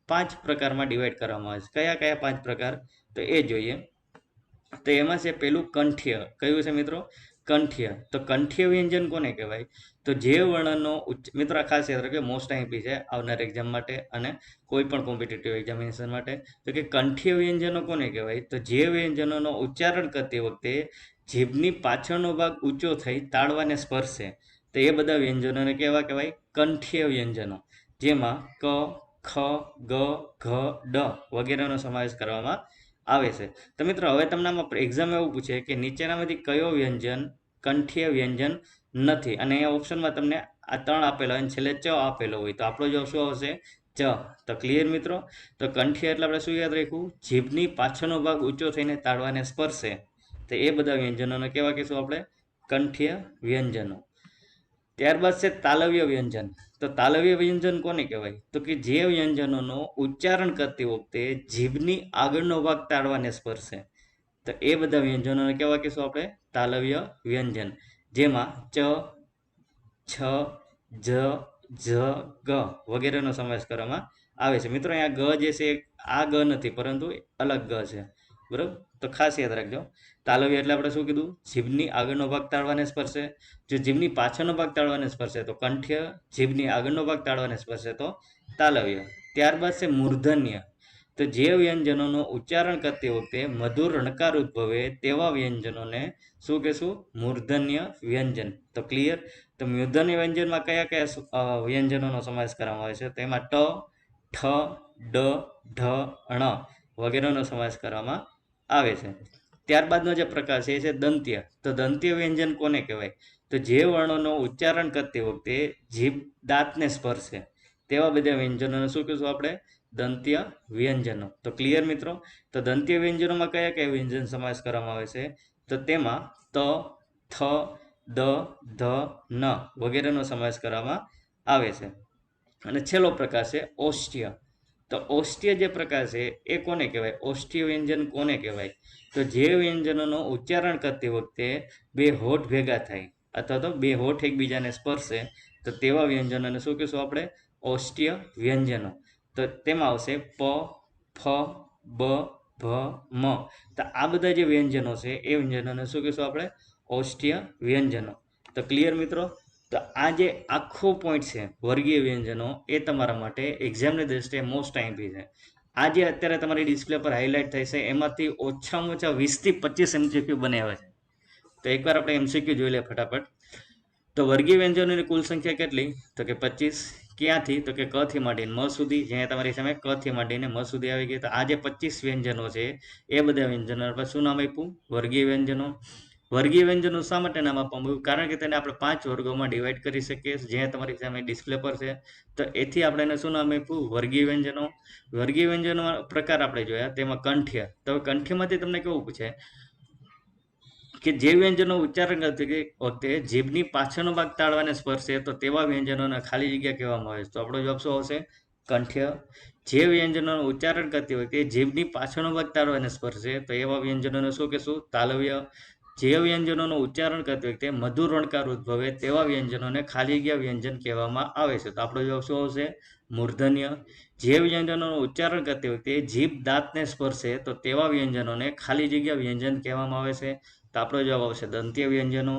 5 પ્રકારમાં ડિવાઈડ કરવામાં આવે છે. કયા કયા 5 પ્રકાર? તો એ જોઈએ. તો એમાં છે પેલું કંઠ્ય. કયું છે મિત્રો? કંઠ્ય. તો કંઠ્ય વ્યંજન કોને કહેવાય? તો જે વર્ણનો મિત્રો આ ખાસ યાદ રાખજો, મોસ્ટ આઈએમપી છે આવનાર એક્ઝામ માટે અને કોઈ પણ કોમ્પિટિટિવ એક્ઝામિનેશન માટે. તો કે કંઠ્ય વ્યંજનો કોને કહેવાય? તો જે વ્યંજનોનો ઉચ્ચારણ કરતી વખતે જીભની પાછળનો ભાગ ઊંચો થઈ તાળવાને સ્પર્શે, તો એ બધા વ્યંજનોને કેવા કહેવાય? કંઠ્ય વ્યંજનો. જેમાં ક, ખ, ગ, ઘ, ડ વગેરેનો સમાવેશ કરવામાં આવે છે. તો મિત્રો હવે તમને આમાં એક્ઝામ એવું પૂછે કે નીચેનામાંથી કયો વ્યંજન કંઠ્ય વ્યંજન નથી? અને અહીંયા ઓપ્શનમાં તમને આ 3 આપેલા હોય અને છેલ્લે ચ આપેલો હોય. તો આપણો જવાબ શું આવશે? ચ. તો ક્લિયર મિત્રો? તો કંઠ્ય એટલે આપણે શું યાદ રાખ્યું? જીભની પાછળનો ભાગ ઊંચો થઈને તાળવાને સ્પર્શે, તો એ બધા વ્યંજનોને કેવા કહીશું આપણે? કંઠ્ય વ્યંજનો. ત્યારબાદ છે તાલવ્ય વ્યંજન. તો તાલવ્ય વ્યંજન કોને કહેવાય? તો કે જે વ્યંજનોનો ઉચ્ચારણ કરતી વખતે જીભની આગળનો ભાગ તાળવાને સ્પર્શે, તો એ બધા વ્યંજનોને કેવા કહીશું આપણે? તાલવ્ય વ્યંજન. જેમાં ચ, છ, જ, ઝ, ગ વગેરેનો સમાવેશ કરવામાં આવે છે. મિત્રો અહીંયા ગ જે છે આ ગ નથી, પરંતુ અલગ ગ છે. બરાબર? તો ખાસ યાદ રાખજો. તાલવ્ય એટલે આપણે શું કીધું? જીભની આગળનો ભાગ તાળવાને સ્પર્શે. જો જીભની પાછળનો ભાગ તાળવાને સ્પર્શે તો કંઠ્ય, જીભની આગળનો ભાગ તાળવાને સ્પર્શે તો તાલવ્ય. ત્યારબાદ છે મૂર્ધન્ય. તો જે વ્યંજનોનો ઉચ્ચારણ કરતી વખતે મધુર રણકાર ઉદ્ભવે તેવા વ્યંજનોને શું કહેશું? મૂર્ધન્ય વ્યંજન. તો ક્લિયર? તો મૂર્ધન્ય વ્યંજનમાં કયા કયા વ્યંજનોનો સમાવેશ કરવામાં આવે છે? તો એમાં ટ, ઠ, ડ, ઢ, ણ વગેરેનો સમાવેશ કરવામાં આવે છે. ત્યારબાદનો જે પ્રકાર છે એ છે દંત્ય. તો દંત્ય વ્યંજન કોને કહેવાય? તો જે વર્ણોનો ઉચ્ચારણ કરતી વખતે જીભ દાંતને સ્પર્શે તેવા બધા વ્યંજનોને શું કહીશું આપણે? દંત્ય વ્યંજનો. તો ક્લિયર મિત્રો? તો દંત્ય વ્યંજનોમાં કયા કયા વ્યંજન સમાવેશ કરવામાં આવે છે? તો તેમાં ત, થ, દ, ધ, ન વગેરેનો સમાવેશ કરવામાં આવે છે. અને છેલ્લો પ્રકાર છે ઓષ્ઠ્ય. તો ઓષ્ઠ્ય જે પ્રકાર છે એ કોને કહેવાય? ઓષ્ઠ્ય વ્યંજન કોને કહેવાય? તો જે વ્યંજનોનો ઉચ્ચારણ કરતી વખતે બે હોઠ ભેગા થાય અથવા તો બે હોઠ એકબીજાને સ્પર્શે, તો તેવા વ્યંજનોને શું કહીશું આપણે? ઓષ્ઠ્ય વ્યંજનો. તો તેમાં આવશે પ, ફ, બ, ભ, મ. તો આ બધા જે વ્યંજનો છે એ વ્યંજનોને શું કહીશું આપણે? ઓષ્ઠ્ય વ્યંજનો. તો ક્લિયર મિત્રો? તો આ જે આખો પોઈન્ટ છે વર્ગીય વ્યંજનો, એ તમારા માટે એક્ઝામની દ્રષ્ટિએ મોસ્ટ આઈએમપી છે. આ જે અત્યારે તમારી ડિસ્પ્લે પર હાઇલાઇટ થાય છે એમાંથી ઓછામાં ઓછા 20 થી 25 MCQ બનાવ્યા છે. તો એકવાર આપણે MCQ જોઈ લે ફટાફટ. તો વર્ગીય વ્યંજનોની કુલ સંખ્યા કેટલી? તો કે 25. ક્યાંથી? તો કે ક થી માંડીને મ સુધી. જ્યાં તમારી સામે ક થી માંડીને મ સુધી આવી ગઈ. તો આ જે 25 વ્યંજનો છે એ બધા વ્યંજનો આપણે શું નામ આપ્યું? વર્ગીય વ્યંજનો. વર્ગીય વ્યંજનો શા માટે નામ આપવામાં આવ્યું? કારણ કે તેને આપણે 5 વર્ગોમાં ડિવાઈડ કરી શકીએ, જ્યાં તમારી સામે ડિસ્પ્લે પર છે. તો એથી આપણે એને શું નામ આપ્યું? વર્ગીય વ્યંજનો. વર્ગીય વ્યંજનો પ્રકાર આપણે જોયા, તેમાં કંઠ્ય. તો કંઠ્યમાંથી તમને કેવું પૂછે કે જે વ્યંજનો ઉચ્ચારણ કરતી વખતે જીભની પાછળનો ભાગ તાળવાને સ્પર્શે તો તેવા વ્યંજનોને ખાલી જગ્યા કહેવામાં આવે છે. તો આપણો જવાબ શું આવશે? કંઠ્ય. જે વ્યંજનોનું ઉચ્ચારણ કરતી વખતે જીભની પાછળનો ભાગ તાળવાને સ્પર્શે તો એવા વ્યંજનોને શું કહેશું? તાલવ્ય. જે વ્યંજનોનું ઉચ્ચારણ કરતી વખતે મધુર રણકાર ઉદ્ભવે તેવા વ્યંજનોને ખાલી જગ્યા વ્યંજન કહેવામાં આવે છે. તો આપણો જવાબ શું આવશે? મૂર્ધન્ય. જે વ્યંજનોનું ઉચ્ચારણ કરતી વખતે જીભ દાંતને સ્પર્શે તો તેવા વ્યંજનોને ખાલી જગ્યા વ્યંજન કહેવામાં આવે છે. તો આપણો જવાબ આવશે દંત્ય વ્યંજનો.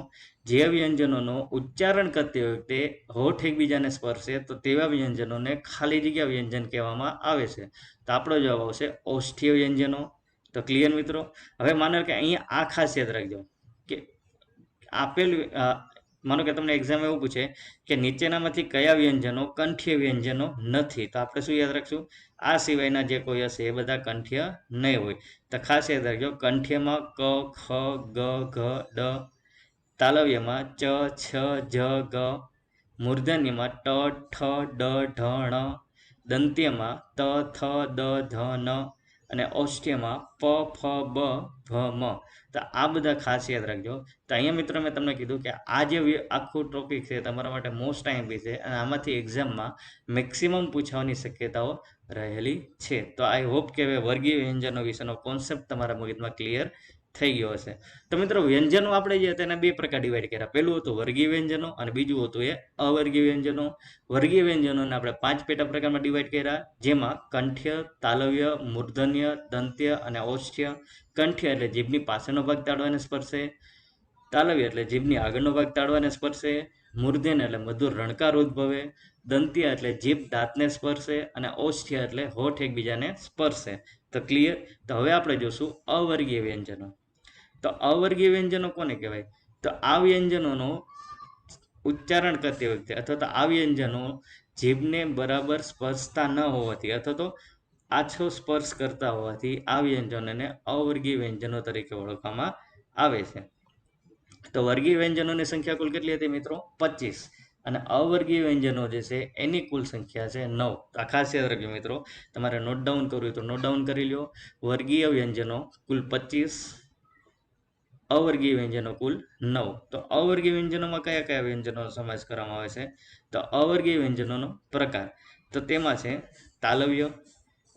જે વ્યંજનોનો ઉચ્ચારણ કરતી વખતે હોઠ એકબીજાને સ્પર્શે તો તેવા વ્યંજનોને ખાલી જગ્યા વ્યંજન કહેવામાં આવે છે. તો આપણો જવાબ આવશે ઓષ્ઠ્ય વ્યંજનો. તો ક્લિયર મિત્રો? હવે માનો કે અહીંયા આ ખાસ યાદ રાખજો કે આપેલ માનો કે તમને એક્ઝામ એવું પૂછે કે નીચેનામાંથી કયા વ્યંજનો કંઠ્ય વ્યંજનો નથી? તો આપણે શું યાદ રાખશું? આ સિવાયના જે કોઈ હશે એ બધા કંઠ્ય નહીં હોય. તો ખાસ યાદ રાખજો, કંઠ્યમાં ક, ખ, ગ, ઘ, ડ. તાલવ્યમાં ચ, છ, જ, ગ. મૂર્ધન્યમાં ટ, ઠ, ડ, ઢ, ણ. દંત્યમાં ત, થ, દ, ધ, ન. અને ઓષ્ઠ્યમાં પ, ફ, બ, ભ, મ. તો આ બધા ખાસ યાદ રાખજો. તો અહીંયા મિત્રો મેં તમને કીધું કે આ જે આખું ટોપિક છે તમારા માટે મોસ્ટ આઈએમપી છે અને આમાંથી એક્ઝામમાં મેક્સિમમ પૂછવાની શક્યતાઓ રહેલી છે. તો આઈ હોપ કે હવે વર્ગીય વ્યંજનો વિશેનો કોન્સેપ્ટ તમારા મગજમાં ક્લિયર થઈ ગયો હશે. તો મિત્રો વ્યંજનો આપણે જે તેના બે પ્રકાર ડિવાઈડ કર્યા. પહેલું હતું વર્ગીય વ્યંજનો અને બીજું હતું એ અવર્ગીય વ્યંજનો. વર્ગીય વ્યંજનોને આપણે 5 પેટા પ્રકારમાં ડિવાઈડ કર્યા, જેમાં કંઠ્ય, તાલવ્ય, મૂર્ધન્ય, દંત્ય અને ઓષ્ઠ્ય. કંઠ્ય એટલે જીભની પાછળનો ભાગ તાળવાને સ્પર્શે. તાલવ્ય એટલે જીભની આગળનો ભાગ તાળવાને સ્પર્શે. મૂર્ધન્ય એટલે મધુર રણકાર ઉદ્ભવે. દંત્ય એટલે જીભ દાંતને સ્પર્શે અને ઓષ્ઠ્ય એટલે હોઠ એકબીજાને સ્પર્શે. તો ક્લિયર? તો હવે આપણે જોશું અવર્ગીય વ્યંજનો. તો અવર્ગીય વ્યંજનો કોને કહેવાય? તો આ વ્યંજનોનો ઉચ્ચારણ કરતી વખતે અથવા તો આ વ્યંજનો જીભને બરાબર સ્પર્શતા ન હોવાથી અથવા તો આછો સ્પર્શ કરતા હોવાથી આ વ્યંજનોને અવર્ગીય વ્યંજનો તરીકે ઓળખવામાં આવે છે. તો વર્ગીય વ્યંજનોની સંખ્યા કુલ કેટલી હતી મિત્રો? 25. અને અવર્ગીય વ્યંજનો જે છે એની કુલ સંખ્યા છે 9. તો આ ખાસ યાદ રાખજો મિત્રો, તમારે નોટ ડાઉન કરવું હોય તો નોટ ડાઉન કરી લો. વર્ગીય વ્યંજનો કુલ 25, અવર્ગીય વ્યંજનો કુલ 9. તો અવર્ગીય વ્યંજનોમાં કયા કયા વ્યંજનોનો સમાવેશ કરવામાં આવે છે? તો અવર્ગીય વ્યંજનોનો પ્રકાર, તો તેમાં છે તાલવ્ય,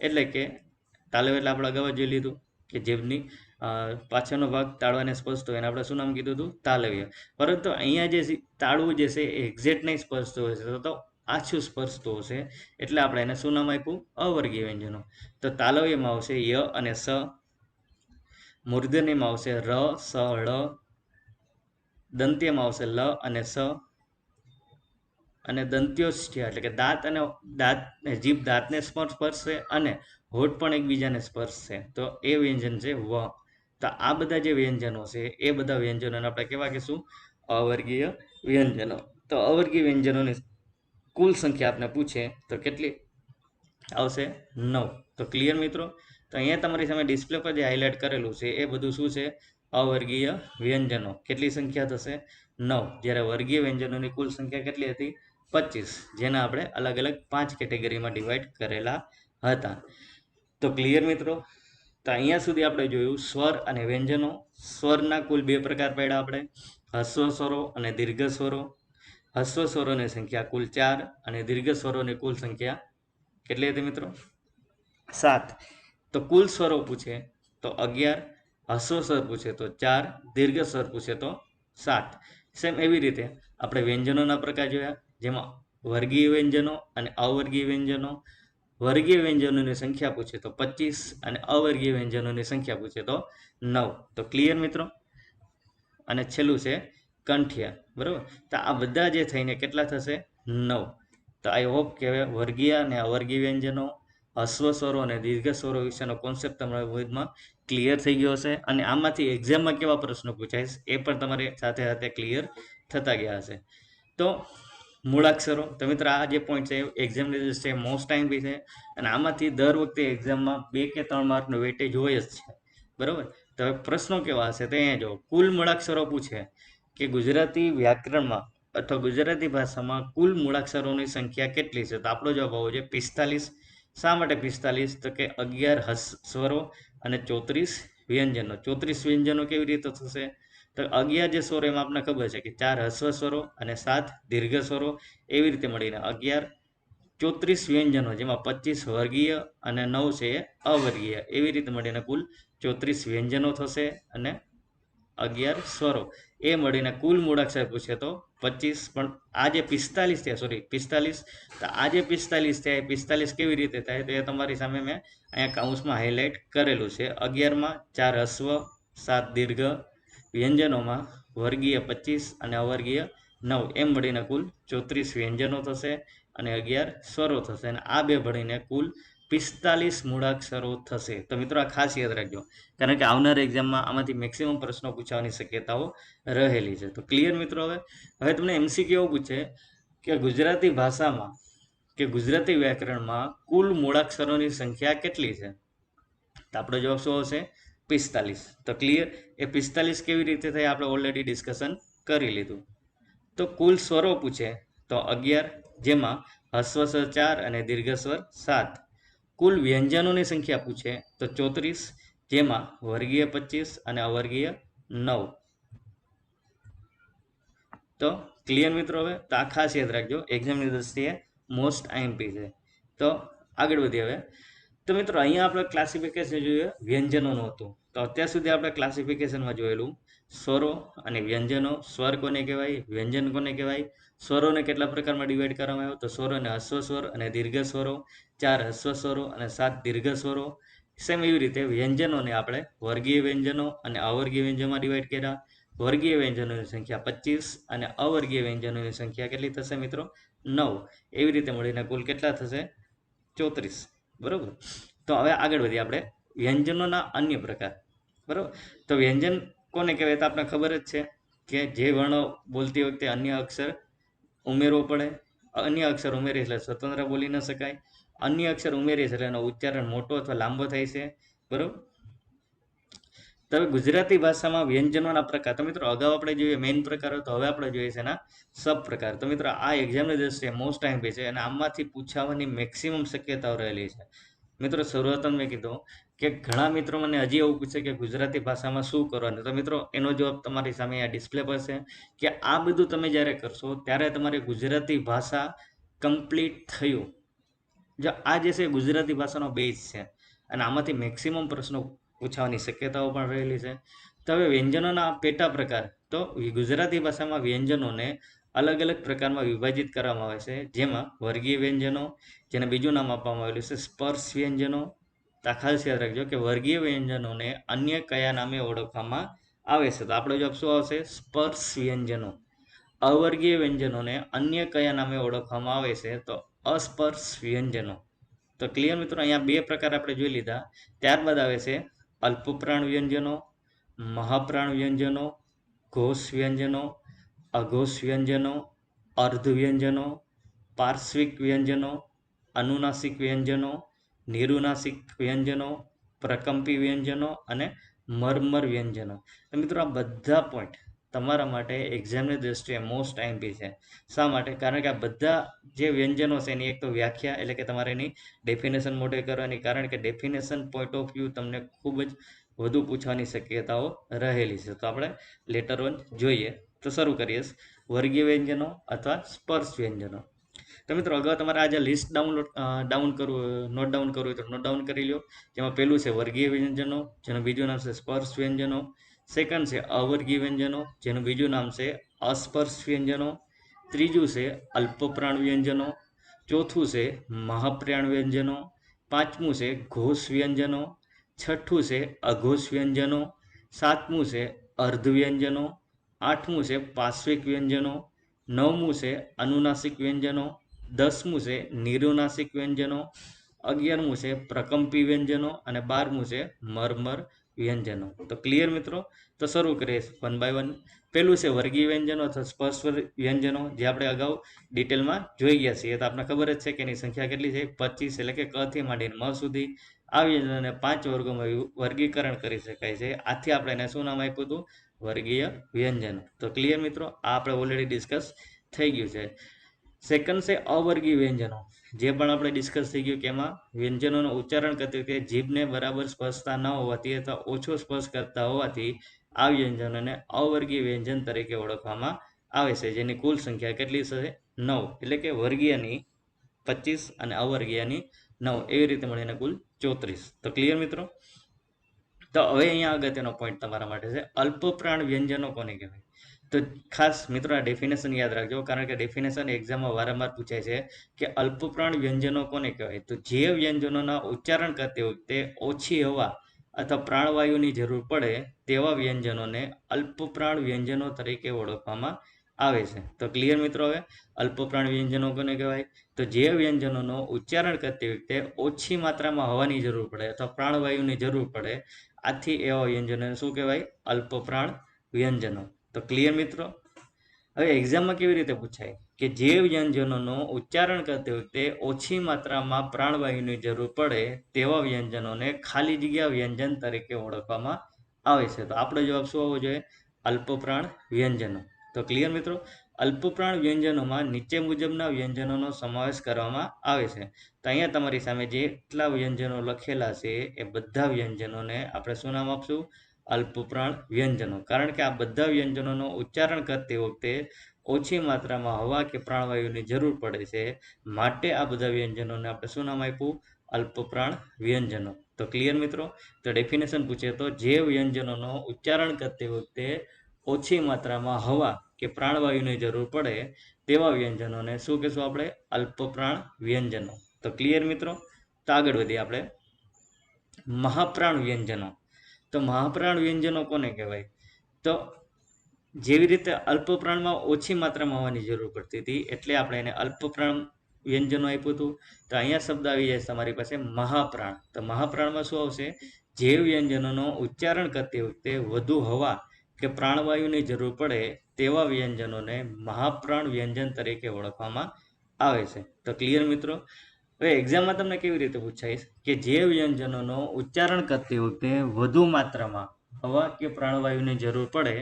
એટલે કે તાલવ્ય એટલે આપણે અગાઉ જોઈ લીધું કે જીભની પાછળનો ભાગ તાળવાને સ્પર્શતો એને આપણે શું નામ કીધું હતું? તાલવ્ય. પરંતુ અહીંયા જે તાળવું જે છે એ એક્ઝેક્ટ નહીં સ્પર્શતો હશે તો આછું સ્પર્શતું હશે, એટલે આપણે એને શું નામ આપ્યું? અવર્ગીય વ્યંજનો. તો તાલવ્યમાં આવશે ય અને સ. મૂર્ધન્યમાં આવશે ર, સ, ળ. દંત્યમાં આવશે લ અને સ. અને દંત્યોષ્ઠ્ય એટલે કે દાંત અને જીભ દાંતને સ્પર્શશે અને હોઠ પણ એકબીજાને સ્પર્શશે, તો એ વ્યંજન છે વ. તો આ બધા જે વ્યંજનો છે એ બધા વ્યંજનોને આપણે કેવા કહીશું? અવર્ગીય વ્યંજનો. તો અવર્ગીય વ્યંજનોની કુલ સંખ્યા આપણે પૂછે તો કેટલી આવશે? 9. તો ક્લિયર મિત્રો? તો અહીંયા તમારી સામે ડિસ્પ્લે પર જે હાઇલાઇટ કરેલું છે એ બધું શું છે? અવર્ગીય વ્યંજનો. કેટલી સંખ્યા થશે? 9. જ્યારે વર્ગીય વ્યંજનોની કુલ સંખ્યા કેટલી હતી? 25, જેના આપણે અલગ અલગ 5 કેટેગરીમાં ડિવાઈડ કરેલા હતા. તો ક્લિયર મિત્રો? તો અહીંયા સુધી આપણે જોયું સ્વર અને વ્યંજનો. સ્વરના કુલ 2 પ્રકાર પડ્યા આપણે, હસ્વ સ્વરો અને દીર્ઘ સ્વરો. હસ્વ સ્વરોની સંખ્યા કુલ 4 અને દીર્ઘ સ્વરોની કુલ સંખ્યા કેટલી હતી મિત્રો? 7. તો કુલ સ્વરો પૂછે તો 11, હસ્વ સ્વર પૂછે તો 4, દીર્ઘ સ્વર પૂછે તો 7. સેમ એવી રીતે આપણે વ્યંજનોના પ્રકાર જોયા, જેમાં વર્ગીય વ્યંજનો અને અવર્ગીય વ્યંજનો. વર્ગીય વ્યંજનોની સંખ્યા પૂછે તો 25 અને અવર્ગીય વ્યંજનોની સંખ્યા પૂછે તો 9. તો ક્લિયર મિત્રો? અને છેલ્લું છે કંઠ્ય, બરાબર? તો આ બધા જે થઈને કેટલા થશે? 9. તો આઈ હોપ કે હવે વર્ગીય અને અવર્ગીય વ્યંજનો, હસ્વ સ્વરો અને દીર્ઘ સ્વરો વિશેનો કોન્સેપ્ટ તમારા વિડીયોમાં ક્લિયર થઈ ગયો હશે અને આમાંથી એક્ઝામમાં કેવા પ્રશ્નો પૂછાય એ પણ તમારે સાથે સાથે ક્લિયર થતા ગયા હશે. તો મૂળાક્ષરો, તો મિત્રો આ જે પોઈન્ટ છે એક્ઝામની દૃષ્ટિએ મોસ્ટ ટાઈમ બી છે અને આમાંથી દર વખતે એક્ઝામમાં 2 કે 3 માર્કનો વેટેજ હોય જ છે. બરાબર. તો હવે પ્રશ્નો કેવા હશે તે અહીંયા જો કુલ મૂળાક્ષરો પૂછે કે ગુજરાતી વ્યાકરણમાં અથવા ગુજરાતી ભાષામાં કુલ મૂળાક્ષરોની સંખ્યા કેટલી છે? તો આપણો જવાબ આવવો જોઈએ 45. શા માટે 45? તો કે 11 સ્વરો અને 34 વ્યંજનો. 34 વ્યંજનો કેવી રીતે થશે? તો 11 જે સ્વરો એમાં આપણને ખબર છે કે 4 હસ્વ સ્વરો અને 7 દીર્ઘ સ્વરો, એવી રીતે મળીને 11, 34 વ્યંજનો જેમાં 25 વર્ગીય અને 9 છે એ અવર્ગીય, એવી રીતે મળીને કુલ 34 વ્યંજનો થશે અને 11 સ્વરો, એ મળીને કુલ મૂળાક્ષર પૂછે તો 25. પણ આ જે 45 થયા, સોરી 45, તો આ જે 45 થયા એ 45 કેવી રીતે થાય તો એ તમારી સામે મેં અહીંયા કાઉન્સમાં હાઇલાઇટ કરેલું છે. 11માં 4 હસ્વ, 7 દીર્ઘ, વ્યંજનોમાં વર્ગીય 25 અને અવર્ગીય 9, એમ મળીને કુલ 34 વ્યંજનો થશે અને 11 સ્વરો થશે અને આ બે ભળીને કુલ 45 મૂળાક્ષરો થશે. તો મિત્રો આ ખાસ યાદ રાખજો, કારણ કે આવનાર એક્ઝામમાં આમાંથી મેક્સિમમ પ્રશ્નો પૂછવાની શક્યતાઓ રહેલી છે. તો ક્લિયર મિત્રો? હવે તમને એમસીક્યુ એવું પૂછે કે ગુજરાતી ભાષામાં કે ગુજરાતી વ્યાકરણમાં કુલ મૂળાક્ષરોની સંખ્યા કેટલી છે? તો આપણો જવાબ શું આવશે? 45. તો ક્લિયર? એ 45 કેવી રીતે થાય આપણે ઓલરેડી ડિસ્કશન કરી લીધું. તો કુલ સ્વરો પૂછે તો 11, જેમાં હસ્વ સ્વર 4 અને દીર્ઘ સ્વર 7. કુલ વ્યંજનોની સંખ્યા પૂછે તો 34, જેમાં વર્ગીય 25 અને અવર્ગીય 9. તો ક્લિયર મિત્રો? હવે તો આ ખાસ યાદ રાખજો, એક્ઝામની દ્રષ્ટિએ મોસ્ટ આઈએમપી છે. તો આગળ વધીએ હવે. તો મિત્રો અહીંયા આપણે ક્લાસિફિકેશન જોઈએ વ્યંજનોનું હતું. તો અત્યાર સુધી આપણે ક્લાસિફિકેશનમાં જોયેલું સ્વરો અને વ્યંજનો. સ્વર કોને કહેવાય, વ્યંજન કોને કહેવાય, સ્વરોને કેટલા પ્રકારમાં ડિવાઈડ કરવામાં આવ્યો? તો સ્વરોને હસ્વ સ્વર અને દીર્ઘ સ્વરો, 4 હસ્વ સ્વરો અને 7 દીર્ઘ સ્વરો. સેમ એવી રીતે વ્યંજનોને આપણે વર્ગીય વ્યંજનો અને અવર્ગીય વ્યંજનમાં ડિવાઈડ કર્યા. વર્ગીય વ્યંજનોની સંખ્યા 25 અને અવર્ગીય વ્યંજનોની સંખ્યા કેટલી થશે મિત્રો? 9. એવી રીતે મળીને કુલ કેટલા થશે? 34. બરોબર. તો હવે આગળ વધીએ આપણે વ્યંજનોના અન્ય પ્રકાર. બરોબર. તો વ્યંજન કોને કહેવાય? તો આપણે ખબર જ છે કે જે વર્ણો બોલતી વખતે અન્ય અક્ષર ઉમેરવો પડે. અન્ય અક્ષર ઉમેરી એટલે સ્વતંત્ર બોલી ન શકાય. અન્ય અક્ષર ઉમેરી એટલે એનો ઉચ્ચારણ મોટો અથવા લાંબો થાય છે. બરોબર. તો હવે ગુજરાતી ભાષામાં વ્યંજનોના પ્રકાર. તો મિત્રો અગાઉ આપણે જોઈએ મેઇન પ્રકારો, તો હવે આપણે જોઈએ છે એના સબ પ્રકાર. તો મિત્રો આ એક્ઝામની દ્રષ્ટિએ મોસ્ટ ટાઈમ છે અને આમાંથી પૂછાવાની મેક્સિમમ શક્યતાઓ રહેલી છે. મિત્રો શરૂઆતમાં મેં કીધું કે ઘણા મિત્રો મને હજી એવું પૂછે કે ગુજરાતી ભાષામાં શું કરવાનું. તો મિત્રો એનો જવાબ તમારી સામે આ ડિસ્પ્લે પર છે કે આ બધું તમે જ્યારે કરશો ત્યારે તમારી ગુજરાતી ભાષા કમ્પ્લીટ થયું. જો આ જે છે ગુજરાતી ભાષાનો બેઝ છે અને આમાંથી મેક્સિમમ પ્રશ્નો પૂછવાની શક્યતાઓ પણ રહેલી છે. તો હવે વ્યંજનોના પેટા પ્રકાર. તો ગુજરાતી ભાષામાં વ્યંજનોને અલગ અલગ પ્રકારમાં વિભાજિત કરવામાં આવે છે, જેમાં વર્ગીય વ્યંજનો, જેને બીજું નામ આપવામાં આવેલું છે સ્પર્શ વ્યંજનો. તો ખાસ યાદ રાખજો કે વર્ગીય વ્યંજનોને અન્ય કયા નામે ઓળખવામાં આવે છે? તો આપણો જવાબ શું આવશે? સ્પર્શ વ્યંજનો. અવર્ગીય વ્યંજનોને અન્ય કયા નામે ઓળખવામાં આવે છે? તો અસ્પર્શ વ્યંજનો. તો ક્લિયર મિત્રો? અહીંયા બે પ્રકાર આપણે જોઈ લીધા. ત્યારબાદ આવે છે અલ્પપ્રાણ વ્યંજનો, મહાપ્રાણ વ્યંજનો, ઘોષ વ્યંજનો, અઘોષ વ્યંજનો, અર્ધ વ્યંજનો, પાર્શ્વિક વ્યંજનો, અનુનાસિક વ્યંજનો, નિરુનાસિક વ્યંજનો, પ્રકંપી વ્યંજનો અને મર્મર વ્યંજનો. તો મિત્રો આ બધા પોઈન્ટ તમારા માટે એક્ઝામની દ્રષ્ટિએ મોસ્ટ આઈએમપી છે. શા માટે? કારણ કે આ બધા જે વ્યંજનો છે એની એક તો વ્યાખ્યા, એટલે કે તમારે એની ડેફિનેશન મોટે કરવાની, કારણ કે ડેફિનેશન પોઈન્ટ ઓફ વ્યૂ તમને ખૂબ જ વધુ પૂછવાની શક્યતાઓ રહેલી છે. તો આપણે લેટર વન જોઈએ. તો શરૂ કરીએ વર્ગીય વ્યંજનો અથવા સ્પર્શ વ્યંજનો. તો મિત્રો અગાઉ તમારે આ જે લિસ્ટ નોટ ડાઉન કરવું હોય તો નોટ ડાઉન કરી લો. જેમાં પહેલું છે વર્ગીય વ્યંજનો, જેનું બીજું નામ છે સ્પર્શ વ્યંજનો. સેકન્ડ છે અવર્ગીય વ્યંજનો, જેનું બીજું નામ છે અસ્પર્શ વ્યંજનો. ત્રીજું છે અલ્પપ્રાણ વ્યંજનો. ચોથું છે મહાપ્રાણ વ્યંજનો. પાંચમું છે ઘોષ વ્યંજનો. છઠ્ઠું છે અઘોષ વ્યંજનો. સાતમું છે અર્ધ વ્યંજનો. આઠમું છે પાર્શ્વિક વ્યંજનો. નવમું છે અનુનાસિક વ્યંજનો. 10મું છે નિરુનાસિક વ્યંજનો. 11મું છે પ્રકંપી વ્યંજનો અને 12મું છે મરમર વ્યંજનો. તો ક્લિયર મિત્રો? તો શરૂ કરીએ વન બાય વન. પહેલું છે વર્ગીય વ્યંજનો અથવા સ્પર્શ વ્યંજનો, જે આપણે અગાઉ ડિટેલમાં જોઈ ગયા છીએ. તો આપણે ખબર જ છે કે એની સંખ્યા કેટલી છે? 25, એટલે કે ક થી માંડીને મ સુધી. આ વ્યંજનોને 5 વર્ગોમાં વર્ગીકરણ કરી શકાય છે. આથી આપણે એને શું નામ આપ્યું હતું? વર્ગીય વ્યંજનો. તો ક્લિયર મિત્રો? આ આપણે ઓલરેડી ડિસ્કસ થઈ ગયું છે. સેકન્ડ છે અવર્ગીય વ્યંજનો, જે પણ આપણે ડિસ્કસ થઈ ગયું કે એમાં વ્યંજનોનું ઉચ્ચારણ કરતી વખતે જીભને બરાબર સ્પર્શતા ન હોવાથી અથવા ઓછો સ્પર્શ કરતા હોવાથી આ વ્યંજનોને અવર્ગીય વ્યંજન તરીકે ઓળખવામાં આવે છે, જેની કુલ સંખ્યા કેટલી છે? 9, એટલે કે વર્ગીયની 25 અને અવર્ગીયની 9, એવી રીતે મળીને કુલ 34. તો ક્લિયર મિત્રો? તો હવે અહીંયા અગત્યનો પોઈન્ટ તમારા માટે છે, અલ્પપ્રાણ વ્યંજનો કોને કહેવાય? તો ખાસ મિત્રો આ ડેફિનેશન યાદ રાખજો, કારણ કે ડેફિનેશન એક્ઝામમાં વારંવાર પૂછાય છે કે અલ્પપ્રાણ વ્યંજનો કોને કહેવાય? તો જે વ્યંજનોના ઉચ્ચારણ કરતી વખતે ઓછી હવા અથવા પ્રાણવાયુની જરૂર પડે તેવા વ્યંજનોને અલ્પપ્રાણ વ્યંજનો તરીકે ઓળખવામાં આવે છે. તો ક્લિયર મિત્રો? હવે અલ્પપ્રાણ વ્યંજનો કોને કહેવાય? તો જે વ્યંજનોનો ઉચ્ચારણ કરતી વખતે ઓછી માત્રામાં હવાની જરૂર પડે અથવા પ્રાણવાયુની જરૂર પડે, આથી એવા વ્યંજનોને શું કહેવાય? અલ્પપ્રાણ વ્યંજનો. તો ક્લિયર મિત્રો? હવે એક્ઝામમાં કેવી રીતે પૂછાય કે જે વ્યંજનોનો ઉચ્ચારણ કરતી વખતે ઓછી માત્રામાં પ્રાણવાયુની જરૂર પડે તેવા વ્યંજનોને ખાલી જગ્યા વ્યંજન તરીકે ઓળખવામાં આવે છે. તો આપણો જવાબ શું આવવો જોઈએ? અલ્પપ્રાણ વ્યંજનો. તો ક્લિયર મિત્રો? અલ્પપ્રાણ વ્યંજનોમાં નીચે મુજબના વ્યંજનોનો સમાવેશ કરવામાં આવે છે. તો અહીંયા તમારી સામે જેટલા વ્યંજનો લખેલા છે એ બધા વ્યંજનોને આપણે શું નામ આપશું? અલ્પપ્રાણ વ્યંજનો. કારણ કે આ બધા વ્યંજનોનો ઉચ્ચારણ કરતી વખતે ઓછી માત્રામાં હવા કે પ્રાણવાયુની જરૂર પડે છે, માટે આ બધા વ્યંજનોને આપણે શું નામ આપ્યું? અલ્પપ્રાણ વ્યંજનો. તો ક્લિયર મિત્રો? તો ડેફિનેશન પૂછે તો જે વ્યંજનોનો ઉચ્ચારણ કરતી વખતે ઓછી માત્રામાં હવા કે પ્રાણવાયુની જરૂર પડે તેવા વ્યંજનોને શું કહેશું આપણે? અલ્પપ્રાણ વ્યંજનો. તો ક્લિયર મિત્રો? તો આગળ વધીએ આપણે. મહાપ્રાણ વ્યંજનો. તો મહાપ્રાણ વ્યંજનો કોને કહેવાય? તો જેવી રીતે અલ્પપ્રાણમાં ઓછી માત્રામાં હવાની જરૂર પડતી હતી, એટલે આપણે એને અલ્પપ્રાણ વ્યંજનો આપ્યું હતું. તો અહીંયા શબ્દ આવી જાય તમારી પાસે મહાપ્રાણ. તો મહાપ્રાણમાં શું આવશે? જે વ્યંજનોનો ઉચ્ચારણ કરતી વખતે વધુ હવા કે પ્રાણવાયુની જરૂર પડે તેવા વ્યંજનોને મહાપ્રાણ વ્યંજન તરીકે ઓળખવામાં આવે છે. તો ક્લિયર મિત્રો? હવે એક્ઝામમાં તમને કેવી રીતે પૂછાય કે જે વ્યંજનોનો ઉચ્ચારણ કરતી વખતે વધુ માત્રામાં હવા કે પ્રાણવાયુની જરૂર પડે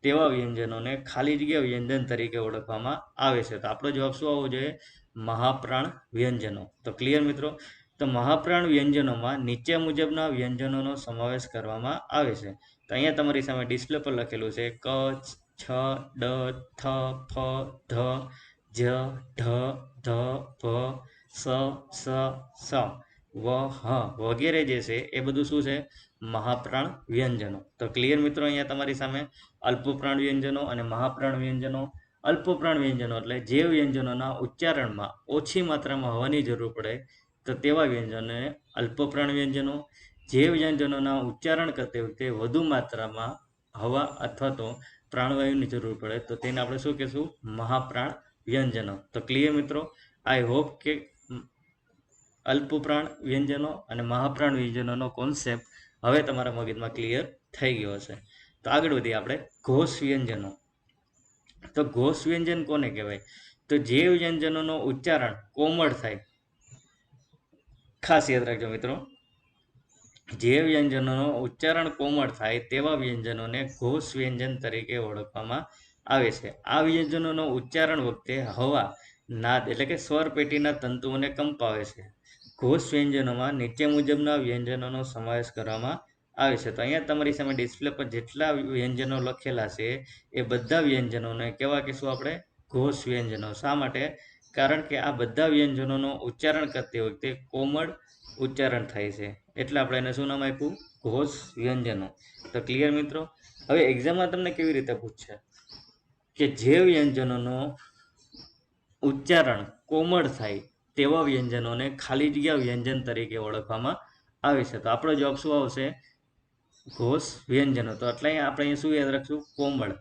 તેવા વ્યંજનોને ખાલી જગ્યા વ્યંજન તરીકે ઓળખવામાં આવે છે. તો આપણો જવાબ શું આવવો જોઈએ? મહાપ્રાણ વ્યંજનો. તો ક્લિયર મિત્રો? તો મહાપ્રાણ વ્યંજનોમાં નીચે મુજબના વ્યંજનોનો સમાવેશ કરવામાં આવે છે. તો અહીંયા તમારી સામે ડિસ્પ્લે પર લખેલું છે ક, છ, ડ, થ, ફ, ધ, જ, ઢ, ધ, ભ, સ, સ, વ, હ વગેરે જે છે એ બધું શું છે? મહાપ્રાણ વ્યંજનો. તો ક્લિયર મિત્રો? અહીંયા તમારી સામે અલ્પપ્રાણ વ્યંજનો અને મહાપ્રાણ વ્યંજનો. અલ્પપ્રાણ વ્યંજનો એટલે જે વ્યંજનોના ઉચ્ચારણમાં ઓછી માત્રામાં હવાની જરૂર પડે તો તેવા વ્યંજનોને અલ્પપ્રાણ વ્યંજનો. જે વ્યંજનોના ઉચ્ચારણ કરતી વખતે વધુ માત્રામાં હવા અથવા તો પ્રાણવાયુની જરૂર પડે તો તેને આપણે શું કહેશું? મહાપ્રાણ વ્યંજનો. તો ક્લિયર મિત્રો? આઈ હોપ કે અલ્પપ્રાણ વ્યંજનો અને મહાપ્રાણ વ્યંજનોનો કોન્સેપ્ટ હવે તમારા મગજમાં ક્લિયર થઈ ગયો હશે. તો આગળ વધીએ આપણે ઘોષ વ્યંજનો. તો ઘોષ વ્યંજન કોને કહેવાય? તો જે વ્યંજનોનો ઉચ્ચારણ કોમળ થાય, ખાસ યાદ રાખજો મિત્રો, જે વ્યંજનોનો ઉચ્ચારણ કોમળ થાય તેવા વ્યંજનોને ઘોષ વ્યંજન તરીકે ઓળખવામાં આવે છે. આ વ્યંજનોનો ઉચ્ચારણ વખતે હવા, નાદ એટલે કે સ્વર પેટીના તંતુઓને કંપાવે છે. ઘોષ વ્યંજનોમાં નીચે મુજબના વ્યંજનોનો સમાવેશ કરવામાં આવે છે. તો અહીંયા તમારી સામે ડિસ્પ્લે પર જેટલા વ્યંજનો લખેલા છે એ બધા વ્યંજનોને કેવા કહેશું આપણે? ઘોષ વ્યંજનો. શા માટે? કારણ કે આ બધા વ્યંજનોનો ઉચ્ચારણ કરતી વખતે કોમળ ઉચ્ચારણ થાય છે, એટલે આપણે એને શું નામ આપ્યું? ઘોષ વ્યંજનો. તો ક્લિયર મિત્રો? હવે એક્ઝામમાં તમને કેવી રીતે પૂછશે કે જે વ્યંજનોનો ઉચ્ચારણ કોમળ થાય તેવા વ્યંજનોને ખાલી જગ્યા વ્યંજન તરીકે ઓળખવામાં આવે છે. તો આપણો જવાબ શું આવશે? ઘોષ વ્યંજનો. તો એટલે આપણે અહીંયા શું યાદ રાખશું? કોમળ.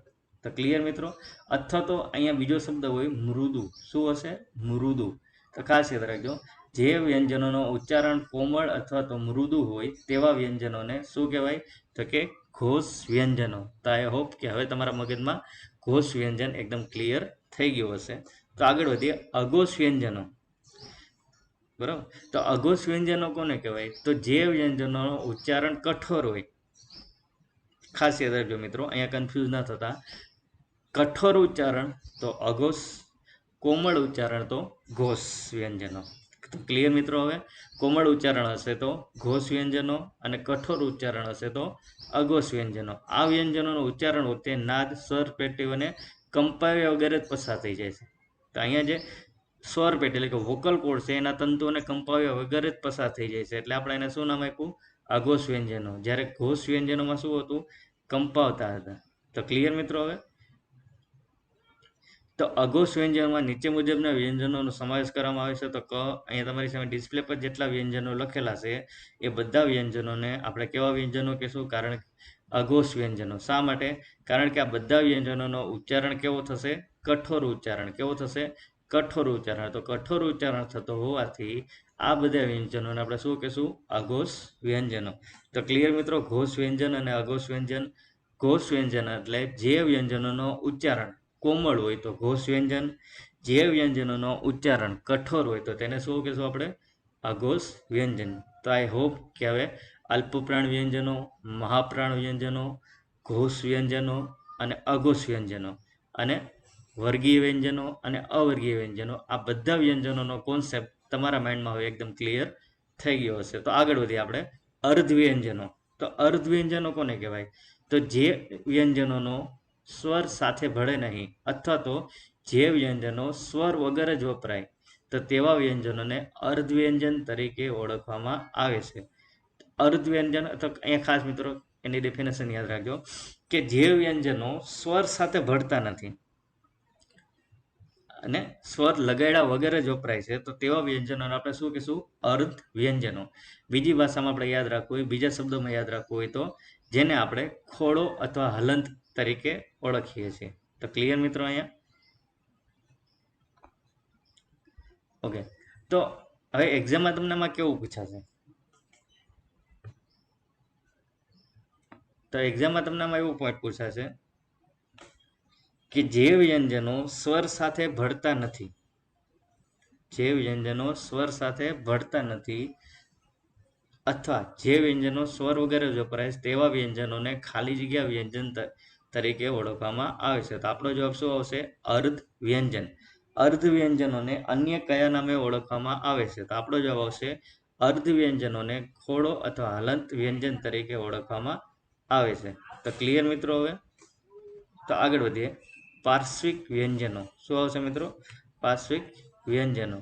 તો ક્લિયર મિત્રો? અથવા તો અહીંયા બીજો શબ્દ હોય મૃદુ. શું હશે? મૃદુ. તો ખાસ યાદ રાખજો, જે વ્યંજનોનો ઉચ્ચારણ કોમળ અથવા તો મૃદુ હોય તેવા વ્યંજનોને શું કહેવાય? તો કે ઘોષ વ્યંજનો. તો આઈ હોપ કે હવે તમારા મગજમાં ઘોષ વ્યંજન એકદમ ક્લિયર થઈ ગયું હશે. તો આગળ વધીએ અઘોષ વ્યંજનો. બરાબર, તો અઘોષ વ્યંજનો કોને કહેવાય? તો જે વ્યંજનોનો ઉચ્ચારણ કઠોર હોય. ખાસ યાદ રાખજો મિત્રો, અહીંયા કન્ફ્યુઝ ના થતા. કઠોર ઉચ્ચારણ તો અઘોષ, કોમળ ઉચ્ચારણ તો ઘોષ વ્યંજનો. તો ક્લિયર મિત્રો? હવે કોમળ ઉચ્ચારણ હશે તો ઘોષ વ્યંજનો અને કઠોર ઉચ્ચારણ હશે તો અઘોષ વ્યંજનો. આ વ્યંજનોનું ઉચ્ચારણ વખતે નાદ, સ્વર પેટીઓ અને કંપાવ્યા વગેરે જ પસાર થઈ જાય છે. તો અહીંયા જે સ્વર પેટી એટલે કે વોકલ કોડ છે એના તંતુઓને કંપાવ્યા વગેરે જ પસાર થઈ જાય છે, એટલે આપણે એને શું નામ આપ્યું? અઘોષ વ્યંજનો. જ્યારે ઘોષ વ્યંજનોમાં શું હતું? કંપાવતા હતા. તો ક્લિયર મિત્રો? હવે તો અઘોષ વ્યંજનમાં નીચે મુજબના વ્યંજનોનો સમાવેશ કરવામાં આવે છે. તો અહીંયા તમારી સામે ડિસ્પ્લે પર જેટલા વ્યંજનો લખેલા છે એ બધા વ્યંજનોને આપણે કેવા વ્યંજનો કહેશું? કારણ અઘોષ વ્યંજનો. શા માટે? કારણ કે આ બધા વ્યંજનોનો ઉચ્ચારણ કેવો થશે? કઠોર ઉચ્ચારણ. કેવો થશે? કઠોર ઉચ્ચારણ. તો કઠોર ઉચ્ચારણ થતો હોવાથી આ બધા વ્યંજનોને આપણે શું કહેશું? અઘોષ વ્યંજનો. તો ક્લિયર મિત્રો? ઘોષ વ્યંજન અને અઘોષ વ્યંજન. ઘોષ વ્યંજન એટલે જે વ્યંજનોનો ઉચ્ચારણ કોમળ હોય તો ઘોષ વ્યંજન, જે વ્યંજનોનો ઉચ્ચારણ કઠોર હોય તો તેને શું કહેશું આપણે? અઘોષ વ્યંજન. તો આઈ હોપ કે હવે અલ્પપ્રાણ વ્યંજનો, મહાપ્રાણ વ્યંજનો, ઘોષ વ્યંજનો અને અઘોષ વ્યંજનો અને વર્ગીય વ્યંજનો અને અવર્ગીય વ્યંજનો, આ બધા વ્યંજનોનો કોન્સેપ્ટ તમારા માઇન્ડમાં હવે એકદમ ક્લિયર થઈ ગયો હશે. તો આગળ વધીએ આપણે અર્ધ વ્યંજનો. તો અર્ધ વ્યંજનો કોને કહેવાય? તો જે વ્યંજનોનો સ્વર સાથે ભળે નહીં અથવા તો જે વ્યંજનો સ્વર વગર જ વપરાય તો તેવા વ્યંજનોને અર્ધ વ્યંજન તરીકે ઓળખવામાં આવે છે. અર્ધ વ્યંજન અથવા અહીંયા ખાસ મિત્રો એની ડેફિનેશન યાદ રાખજો કે જે વ્યંજનો સ્વર સાથે ભળતા નથી અને સ્વર લગાડ્યા વગર જ વપરાય છે તો તેવા વ્યંજનોને આપણે શું કહીશું? અર્ધ વ્યંજનો. બીજી ભાષામાં આપણે યાદ રાખવું હોય, બીજા શબ્દોમાં યાદ રાખવું હોય તો જેને આપણે ખોડો અથવા હલંત તરીકે ઓળખીએ છીએ. તો ક્લિયર મિત્રો? અહીંયા ઓકે. તો હવે એક્ઝામમાં તમને આમાં કેવું પૂછાશે? તો એક્ઝામમાં તમને આમાં એવું પોઈન્ટ પૂછાશે કે જે વ્યંજનો સ્વર સાથે ભળતા નથી, જે વ્યંજનો સ્વર સાથે ભળતા નથી અથવા જે વ્યંજનો સ્વર વગેરે જ વપરાય તેવા વ્યંજનોને ખાલી જગ્યા વ્યંજન તરીકે ઓળખવામાં આવે છે. તો આપણો જવાબ શું આવશે? અર્ધ વ્યંજન. અર્ધ વ્યંજનોને અન્ય કયા નામે ઓળખવામાં આવે છે? તો આપણો જવાબ આવશે અર્ધ વ્યંજનોને ખોડો અથવા હલંત વ્યંજન તરીકે ઓળખવામાં આવે છે. તો ક્લિયર મિત્રો? હવે તો આગળ વધીએ પાર્શ્વિક વ્યંજનો. શું આવશે મિત્રો? પાર્શ્વિક વ્યંજનો.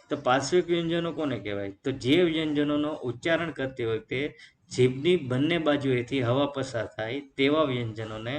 તો પાર્શ્વિક વ્યંજનો કોને કહેવાય? તો જે વ્યંજનોનો ઉચ્ચારણ કરતી વખતે જીભની બંને બાજુએથી હવા પસાર થાય તેવા વ્યંજનોને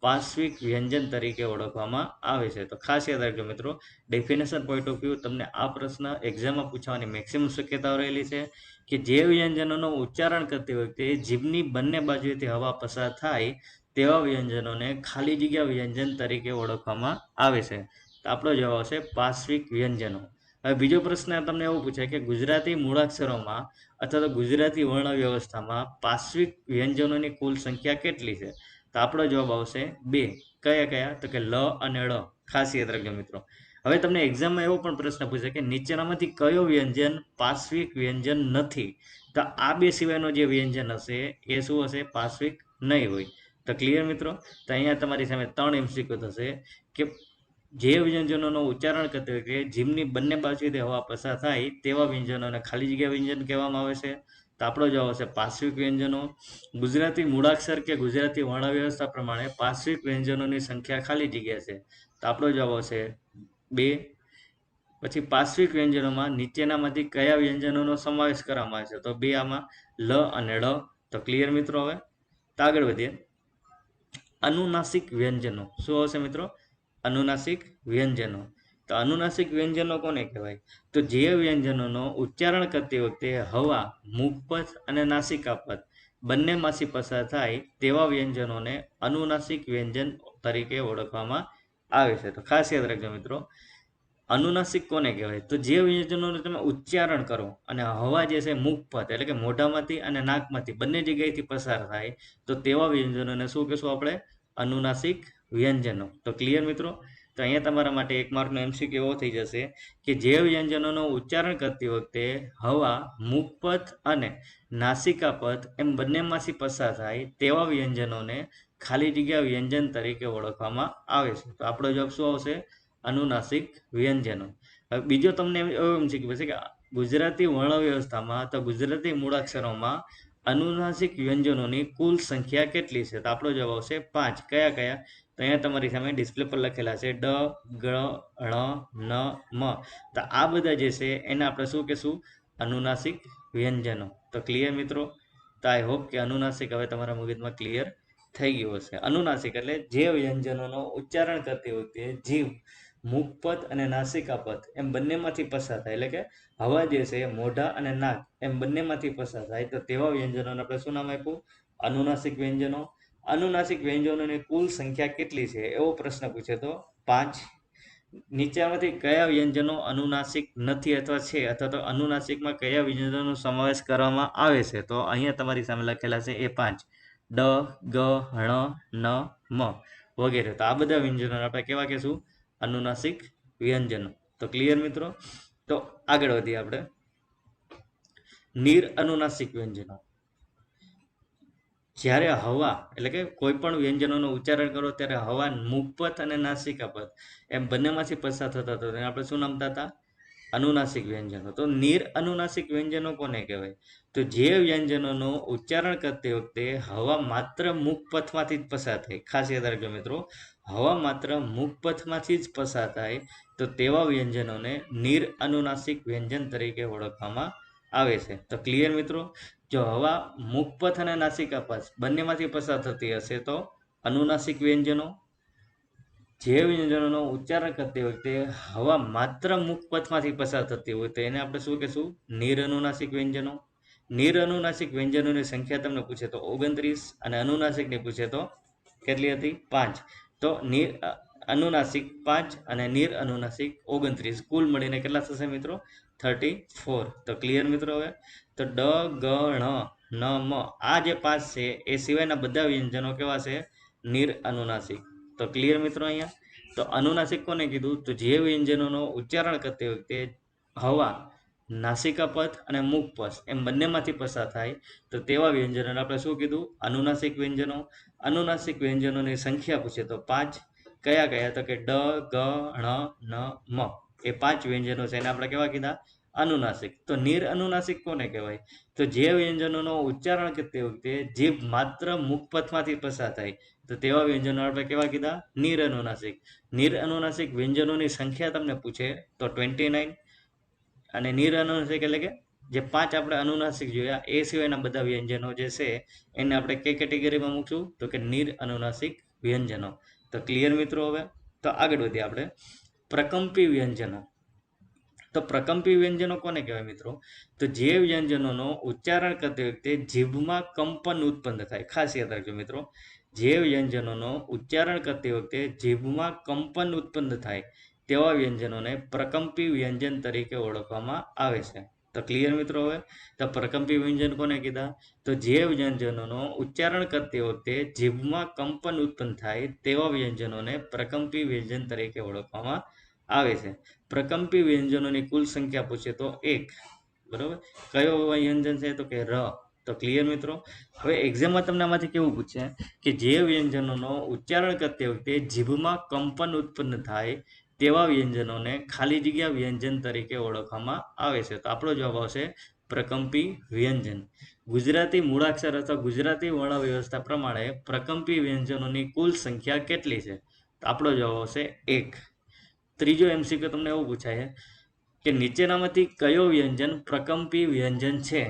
પાર્શ્વિક વ્યંજન તરીકે ઓળખવામાં આવે છે. તો ખાસ યાદ રાખજો મિત્રો, ડેફિનેશન પોઈન્ટ ઓફ વ્યૂ તમને આ પ્રશ્ન એક્ઝામમાં પૂછવાની મેક્સિમમ શક્યતાઓ રહેલી છે કે જે વ્યંજનોનો ઉચ્ચારણ કરતી વખતે જીભની બંને બાજુએથી હવા પસાર થાય તેવા વ્યંજનોને ખાલી જગ્યા વ્યંજન તરીકે ઓળખવામાં આવે છે. તો આપણો જવાબ આવશે પાર્શ્વિક વ્યંજનો. હવે બીજો પ્રશ્ન તમને એવું પૂછે કે ગુજરાતી મૂળાક્ષરોમાં અથવા તો ગુજરાતી વર્ણ વ્યવસ્થામાં પાર્શ્વિક વ્યંજનોની કુલ સંખ્યા કેટલી છે? તો આપણો જવાબ આવશે 2. કયા કયા? તો કે લ અને ળ. ખાસ યાદ રાખજો મિત્રો. હવે તમને એક્ઝામમાં એવો પણ પ્રશ્ન પૂછે કે નીચેનામાંથી કયો વ્યંજન પાર્શ્વિક વ્યંજન નથી? તો આ બે સિવાયનો જે વ્યંજન હશે એ શું હશે? પાર્શ્વિક નહીં હોય. તો ક્લિયર મિત્રો? તો અહીંયા તમારી સામે 3 MCQ થશે કે જે વ્યંજનોનો ઉચ્ચારણ કરતી વખતે જીભની બંને બાજુથી હવા પસાર થાય તેવા વ્યંજનોને ખાલી જગ્યા વ્યંજન કહેવામાં આવે છે. તો આપણો જવાબ આવશે પાર્શ્વિક વ્યંજનો. ગુજરાતી મૂળાક્ષર કે ગુજરાતી વર્ણ વ્યવસ્થા પ્રમાણે પાર્શ્વિક વ્યંજનોની સંખ્યા ખાલી જગ્યા છે. તો આપણો જવાબ આવશે 2. પછી પાર્શ્વિક વ્યંજનોમાં નીચેનામાંથી કયા વ્યંજનોનો સમાવેશ કરવામાં આવે છે? તો 2 આમાં લ અને ળ. તો ક્લિયર મિત્રો? હવે તો આગળ વધીએ અનુનાસિક વ્યંજનો. શું આવશે મિત્રો? અનુનાસિક વ્યંજનો. તો અનુનાસિક વ્યંજનો કોને કહેવાય? તો જે વ્યંજનોનો ઉચ્ચારણ કરતી વખતે હવા મુખપથ અને નાસિકાપથ બંનેમાંથી પસાર થાય તેવા વ્યંજનોને અનુનાસિક વ્યંજન તરીકે ઓળખવામાં આવે છે. તો ખાસ યાદ રાખજો મિત્રો, અનુનાસિક કોને કહેવાય? તો જે વ્યંજનોનું તમે ઉચ્ચારણ કરો અને હવા જે છે મુખપથ એટલે કે મોઢામાંથી અને નાકમાંથી બંને જગ્યાએથી પસાર થાય તો તેવા વ્યંજનોને શું કહેશું આપણે? અનુનાસિક વ્યંજનો. તો ક્લિયર મિત્રો? તો અહીંયા તમારા માટે એક માર્કનો MCQ એવો થઈ જશે કે જે વ્યંજનોનું ઉચ્ચારણ કરતી વખતે હવા મુખપથ અને નાસિકાપથ એમ બંનેમાંથી પસાર થાય તેવા વ્યંજનોને ખાલી જગ્યા વ્યંજન તરીકે ઓળખવામાં આવે છે. તો આપણો જવાબ શું આવશે? અનુનાસિક વ્યંજનો. હવે બીજો તમને એમ શીખવું છે કે ગુજરાતી વર્ણ વ્યવસ્થામાં તો ગુજરાતી મૂળાક્ષરોમાં અનુનાસિક વ્યંજનોની કુલ સંખ્યા કેટલી છે? તો આપણો જવાબ આવશે 5. કયા કયા? તો અહીંયા તમારી સામે ડિસ્પ્લે પર લખેલા છે ડ, ગ, ણ, ન, મ. તો આ બધા જે છે એને આપણે શું કહેશું? અનુનાસિક વ્યંજનો. તો ક્લિયર મિત્રો? તો આઈ હોપ કે અનુનાસિક હવે તમારા મગજમાં ક્લિયર થઈ ગયું હશે. અનુનાસિક એટલે જે વ્યંજનોનો ઉચ્ચારણ કરતી વખતે જીભ મુખપથ અને નાસિકાપથ એમ બંનેમાંથી પસાર થાય એટલે કે હવા જે છે મોઢા અને નાક એમ બંનેમાંથી પસાર થાય તો તેવા વ્યંજનોને આપણે શું નામ આપ્યું? અનુનાસિક વ્યંજનો. અનુનાસિક વ્યંજનોની કુલ સંખ્યા કેટલી છે એવો પ્રશ્ન પૂછે તો 5. નીચેમાંથી કયા વ્યંજનો અનુનાસિક નથી અથવા છે અથવા તો અનુનાસિકમાં કયા વ્યંજનોનો સમાવેશ કરવામાં આવે છે? તો અહીંયા તમારી સામે લખેલા છે એ 5. ડ, ગ, ણ, ન, મ વગેરે. તો આ બધા વ્યંજનો આપણે કેવા કહેશું? અનુનાસિક વ્યંજનો. તો ક્લિયર મિત્રો? તો આગળ વધીએ આપણે. નિર અનુનાસિક વ્યંજનો. જ્યારે હવા એટલે કે કોઈ પણ વ્યંજનોનું ઉચ્ચારણ કરો ત્યારે હવા મુખપથ અને નાસિકાપથ એમ બંનેમાંથી પસાર થતા હતા તેને આપણે શું નામતા હતા? અનુનાસિક વ્યંજનો. તો નિર અનુનાસિક વ્યંજનો કોને કહેવાય? તો જે વ્યંજનોનું ઉચ્ચારણ કરતી વખતે હવા માત્ર મુખપથમાંથી જ પસાર થાય. ખાસ યાદ રાખજો મિત્રો, હવા માત્ર મુખપથમાંથી જ પસાર થાય તો તેવા વ્યંજનોને નિર અનુનાસિક વ્યંજન તરીકે ઓળખવામાં આવે છે. તો ક્લિયર મિત્રો? જો હવા મુખપથ અને નાસિકાપથ બંનેમાંથી પસાર થતી હશે તો અનુનાસિક વ્યંજનો. જે વ્યંજનોનો ઉચ્ચારણ કરતી વખતે હવા માત્ર મુખપથમાંથી પસાર થતી હોય તો એને આપણે શું કહેશું? નિર અનુનાસિક વ્યંજનો. નિર અનુનાસિક વ્યંજનોની સંખ્યા તમને પૂછે તો 29 અને અનુનાસિકની પૂછે તો કેટલી હતી? 5. તો અનુનાસિક 5 અને નિર અનુનાસિક 29 કુલ મળીને કેટલા થશે મિત્રો? 34. તો ક્લિયર મિત્રો? હવે તો ડ, ગ, ણ, ન, મ આ જે 5 છે એ સિવાયના બધા વ્યંજનો કેવા છે? નિર અનુનાસિક. તો ક્લિયર મિત્રો? અહીંયા તો અનુનાસિક કોને કીધું? તો જે વ્યંજનોનો ઉચ્ચારણ કરતી વખતે હવા નાસિકાપથ અને મુખપથ એમ બંનેમાંથી પસાર થાય તો તેવા વ્યંજનોને આપણે શું કીધું? અનુનાસિક વ્યંજનો. અનુનાસિક વ્યંજનોની સંખ્યા પૂછે તો 5. કયા કયા? તો કે ડ, ગ, ણ, ન, મ એ 5 વ્યંજનો છે એને આપણે કેવા કીધા? અનુનાસિક. તો નિર અનુનાસિક કોને કહેવાય? તો જે વ્યંજનોનો ઉચ્ચારણ કરતી વખતે જીભ માત્ર મુખપથમાંથી પસાર થાય તો તેવા વ્યંજનો આપણે કેવા કીધા? નિર અનુનાસિક. નિર અનુનાસિક વ્યંજનોની સંખ્યા તમને પૂછે તો 29. અને નિર અનુનાસિક એટલે કે જે 5 આપણે અનુનાસિક જોયા એ સિવાયના બધા વ્યંજનો જે છે એને આપણે કઈ કેટેગરીમાં મૂકશું? તો કે નિર અનુનાસિક વ્યંજનો. તો ક્લિયર મિત્રો? હવે તો આગળ વધીએ આપણે. પ્રકંપી વ્યંજનો. તો પ્રકંપી વ્યંજનો કોને કહેવાય મિત્રો? તો જે વ્યંજનોનો ઉચ્ચારણ કરતી વખતે જીભમાં કંપન ઉત્પન્ન થાય. ખાસ યાદ રાખજો મિત્રો, જે વ્યંજનોનો ઉચ્ચારણ કરતી વખતે જીભમાં કંપન ઉત્પન્ન થાય તેવા વ્યંજનોને પ્રકંપી વ્યંજન તરીકે ઓળખવામાં આવે છે. તો ક્લિયર મિત્રો? હવે તો પ્રકંપી વ્યંજન કોને કીધા? તો જે વ્યંજનોનો ઉચ્ચારણ કરતી વખતે જીભમાં કંપન ઉત્પન્ન થાય તેવા વ્યંજનોને પ્રકંપી વ્યંજન તરીકે ઓળખવામાં આવે છે. પ્રકંપી વ્યંજનોની કુલ સંખ્યા પૂછે તો 1. બરોબર? કયો વ્યંજન છે? તો કે ર. તો ક્લિયર મિત્રો? હવે એક્ઝામમાં તમને આમાંથી કેવું પૂછે કે જે વ્યંજનોનો ઉચ્ચારણ કરતી વખતે જીભમાં કંપન ઉત્પન્ન થાય તેવા વ્યંજનોને ખાલી જગ્યા વ્યંજન તરીકે ઓળખવામાં આવે છે. તો આપણો જવાબ આવશે પ્રકંપી વ્યંજન. ગુજરાતી મૂળાક્ષર અથવા ગુજરાતી વર્ણ વ્યવસ્થા પ્રમાણે પ્રકંપી વ્યંજનોની કુલ સંખ્યા કેટલી છે? તો આપણો જવાબ આવશે 1. ત્રીજો MCQ તમને એવું પૂછાય કે નીચેનામાંથી કયો વ્યંજન પ્રકંપી વ્યંજન છે?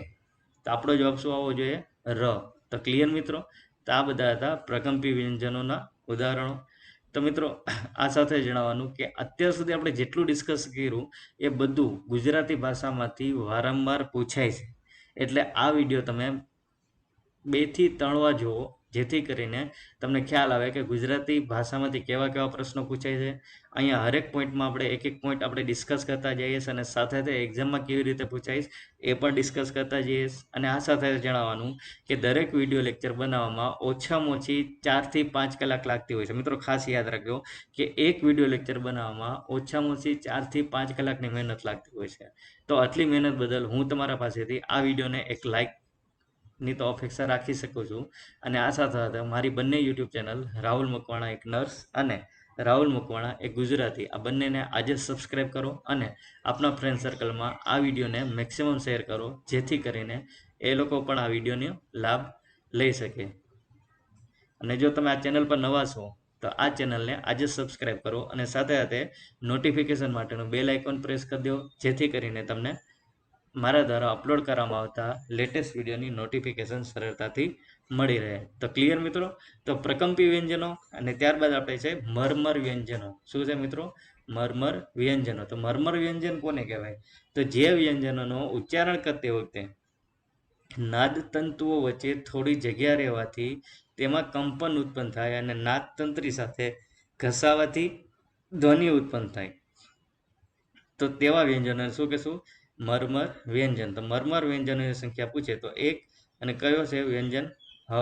તો આપણો જવાબ શું આવવો જોઈએ? ર. તો ક્લિયર મિત્રો? તો આ બધા હતા પ્રકંપી વ્યંજનોના ઉદાહરણો. તો મિત્રો આ સાથે જણાવવાનું કે અત્યાર સુધી આપણે જેટલું ડિસ્કસ કર્યું એ બધું ગુજરાતી ભાષામાંથી વારંવાર પૂછાય છે. એટલે આ વિડીયો તમે 2 થી 3 વાર જુઓ જેથી કરીને તમને ખ્યાલ આવે કે ગુજરાતી ભાષામાંથી કેવા કેવા પ્રશ્નો પૂછાય છે. અહીંયા હરેક પોઈન્ટમાં આપણે એક એક પોઈન્ટ આપણે ડિસ્કસ કરતા જઈએ છીએ અને સાથે સાથે એક્ઝામમાં કેવી રીતે પૂછાઈશ એ પણ ડિસ્કસ કરતા જઈએ છીએ. અને આ સાથે જણાવવાનું કે દરેક વિડીયો લેક્ચર બનાવવામાં ઓછામાં ઓછી 4 થી 5 કલાક લાગતી હોય છે. મિત્રો ખાસ યાદ રાખજો કે એક વિડીયો લેક્ચર બનાવવામાં ઓછામાં ઓછી 4 થી 5 કલાકની મહેનત લાગતી હોય છે. તો આટલી મહેનત બદલ હું તમારા પાસેથી આ વિડીયોને એક લાઇક ની તો અપેક્ષા રાખી શકું છું. અને આ સાથે સાથે મારી બંને યુટ્યુબ ચેનલ રાહુલ મકવાણા એક નર્સ અને રાહુલ મકવાણા એક ગુજરાતી આ બંનેને આજે સબસ્ક્રાઈબ કરો અને આપના ફ્રેન્ડ સર્કલમાં આ વિડીયોને મેક્સિમમ શેર કરો, જેથી કરીને એ લોકો પણ આ વિડીયોનો લાભ લઈ શકે. અને જો તમે આ ચેનલ પર નવા છો તો આ ચેનલને આજે સબસ્ક્રાઈબ કરો અને સાથે સાથે નોટિફિકેશન માટેનું બેલ આઇકોન પ્રેસ કરી દો, જેથી કરીને તમને મારા દ્વારા અપલોડ કરવામાં આવતા લેટેસ્ટ વિડીયોની નોટિફિકેશન સરળતાથી મળી રહે. તો ક્લિયર મિત્રો? તો પ્રકંપી વ્યંજનો અને ત્યારબાદ આપણે છે મરમર વ્યંજનો. શું છે મિત્રો? મરમર વ્યંજનો. તો મરમર વ્યંજન કોને કહેવાય? તો જે વ્યંજનોનો ઉચ્ચારણ કરતી વખતે નાદ તંતુઓ વચ્ચે થોડી જગ્યા રહેવાથી તેમાં કંપન ઉત્પન્ન થાય અને નાદ તંત્રી સાથે ઘસાવાથી ધ્વનિ ઉત્પન્ન થાય, તો તેવા વ્યંજનોને શું કહેશું? મરમર વ્યંજન. તો મરમર વ્યંજનોની સંખ્યા પૂછે તો 1 અને કયો છે વ્યંજન? હ.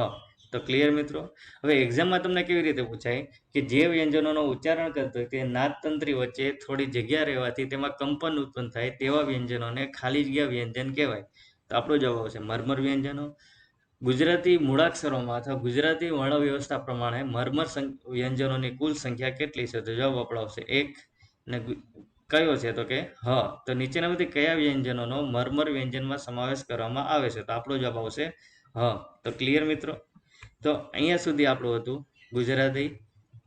તો ક્લિયર મિત્રો? હવે એક્ઝામમાં તમને કેવી રીતે પૂછાય કે જે વ્યંજનોનો ઉચ્ચારણ કરતો તે નાદતંત્રી વચ્ચે થોડી જગ્યા રહેવાથી તેમાં કંપન ઉત્પન્ન થાય તેવા વ્યંજનોને ખાલી જગ્યા વ્યંજન કહેવાય. તો આપણો જવાબ આવશે મરમર વ્યંજનો. ગુજરાતી મૂળાક્ષરોમાં અથવા ગુજરાતી વર્ણ વ્યવસ્થા પ્રમાણે મરમર વ્યંજનોની કુલ સંખ્યા કેટલી છે? તો જવાબ આપણો આવશે 1. અને કયો છે? તો કે હ. તો નીચેનામાંથી કયા વ્યંજનોનો મરમર વ્યંજનમાં સમાવેશ કરવામાં આવે છે? તો આપણો જવાબ આવશે હ. તો ક્લિયર મિત્રો? તો અહીંયા સુધી આપણું હતું ગુજરાતી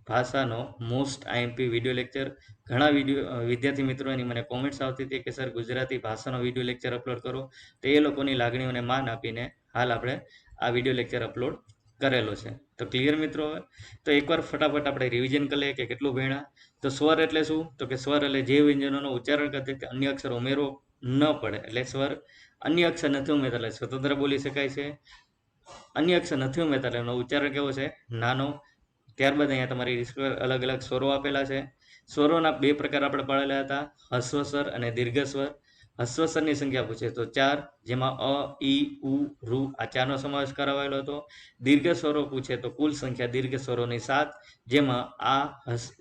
ભાષાનો મોસ્ટ આઈએમપી વિડીયો લેક્ચર. ઘણા વિદ્યાર્થી મિત્રોની મને કોમેન્ટ્સ આવતી હતી કે સર ગુજરાતી ભાષાનો વિડીયો લેક્ચર અપલોડ કરો. તો એ લોકોની લાગણીઓને માન આપીને હાલ આપણે આ વિડીયો લેક્ચર અપલોડ કરેલો છે. તો ક્લિયર મિત્રો? હવે તો એકવાર ફટાફટ આપણે રિવિઝન કરી લઈએ કે કેટલું ભણ્યા. તો સ્વર એટલે શું? તો કે સ્વર એટલે જે વ્યંજનોનો ઉચ્ચારણ કરતી વખતે અન્ય અક્ષર ઉમેરવો ન પડે એટલે સ્વર. અન્ય અક્ષર નથી ઉમેરતા એટલે સ્વતંત્ર બોલી શકાય છે. અન્ય અક્ષર નથી ઉમેરતા એટલે એનો ઉચ્ચારણ કેવો છે? નાનો. ત્યારબાદ અહીંયા તમારી અલગ અલગ સ્વરો આપેલા છે. સ્વરોના 2 પ્રકાર આપણે પાડેલા હતા, હસ્વ સ્વર અને દીર્ઘ સ્વર. હસ્વ સ્વરની સંખ્યા પૂછે તો 4, જેમાં અ, ઈ, ઉ, ઋ આ 4નો સમાવેશ કરાવેલો હતો. દીર્ઘ સ્વરો પૂછે તો કુલ સંખ્યા દીર્ઘ સ્વરોની 7, જેમાં આ,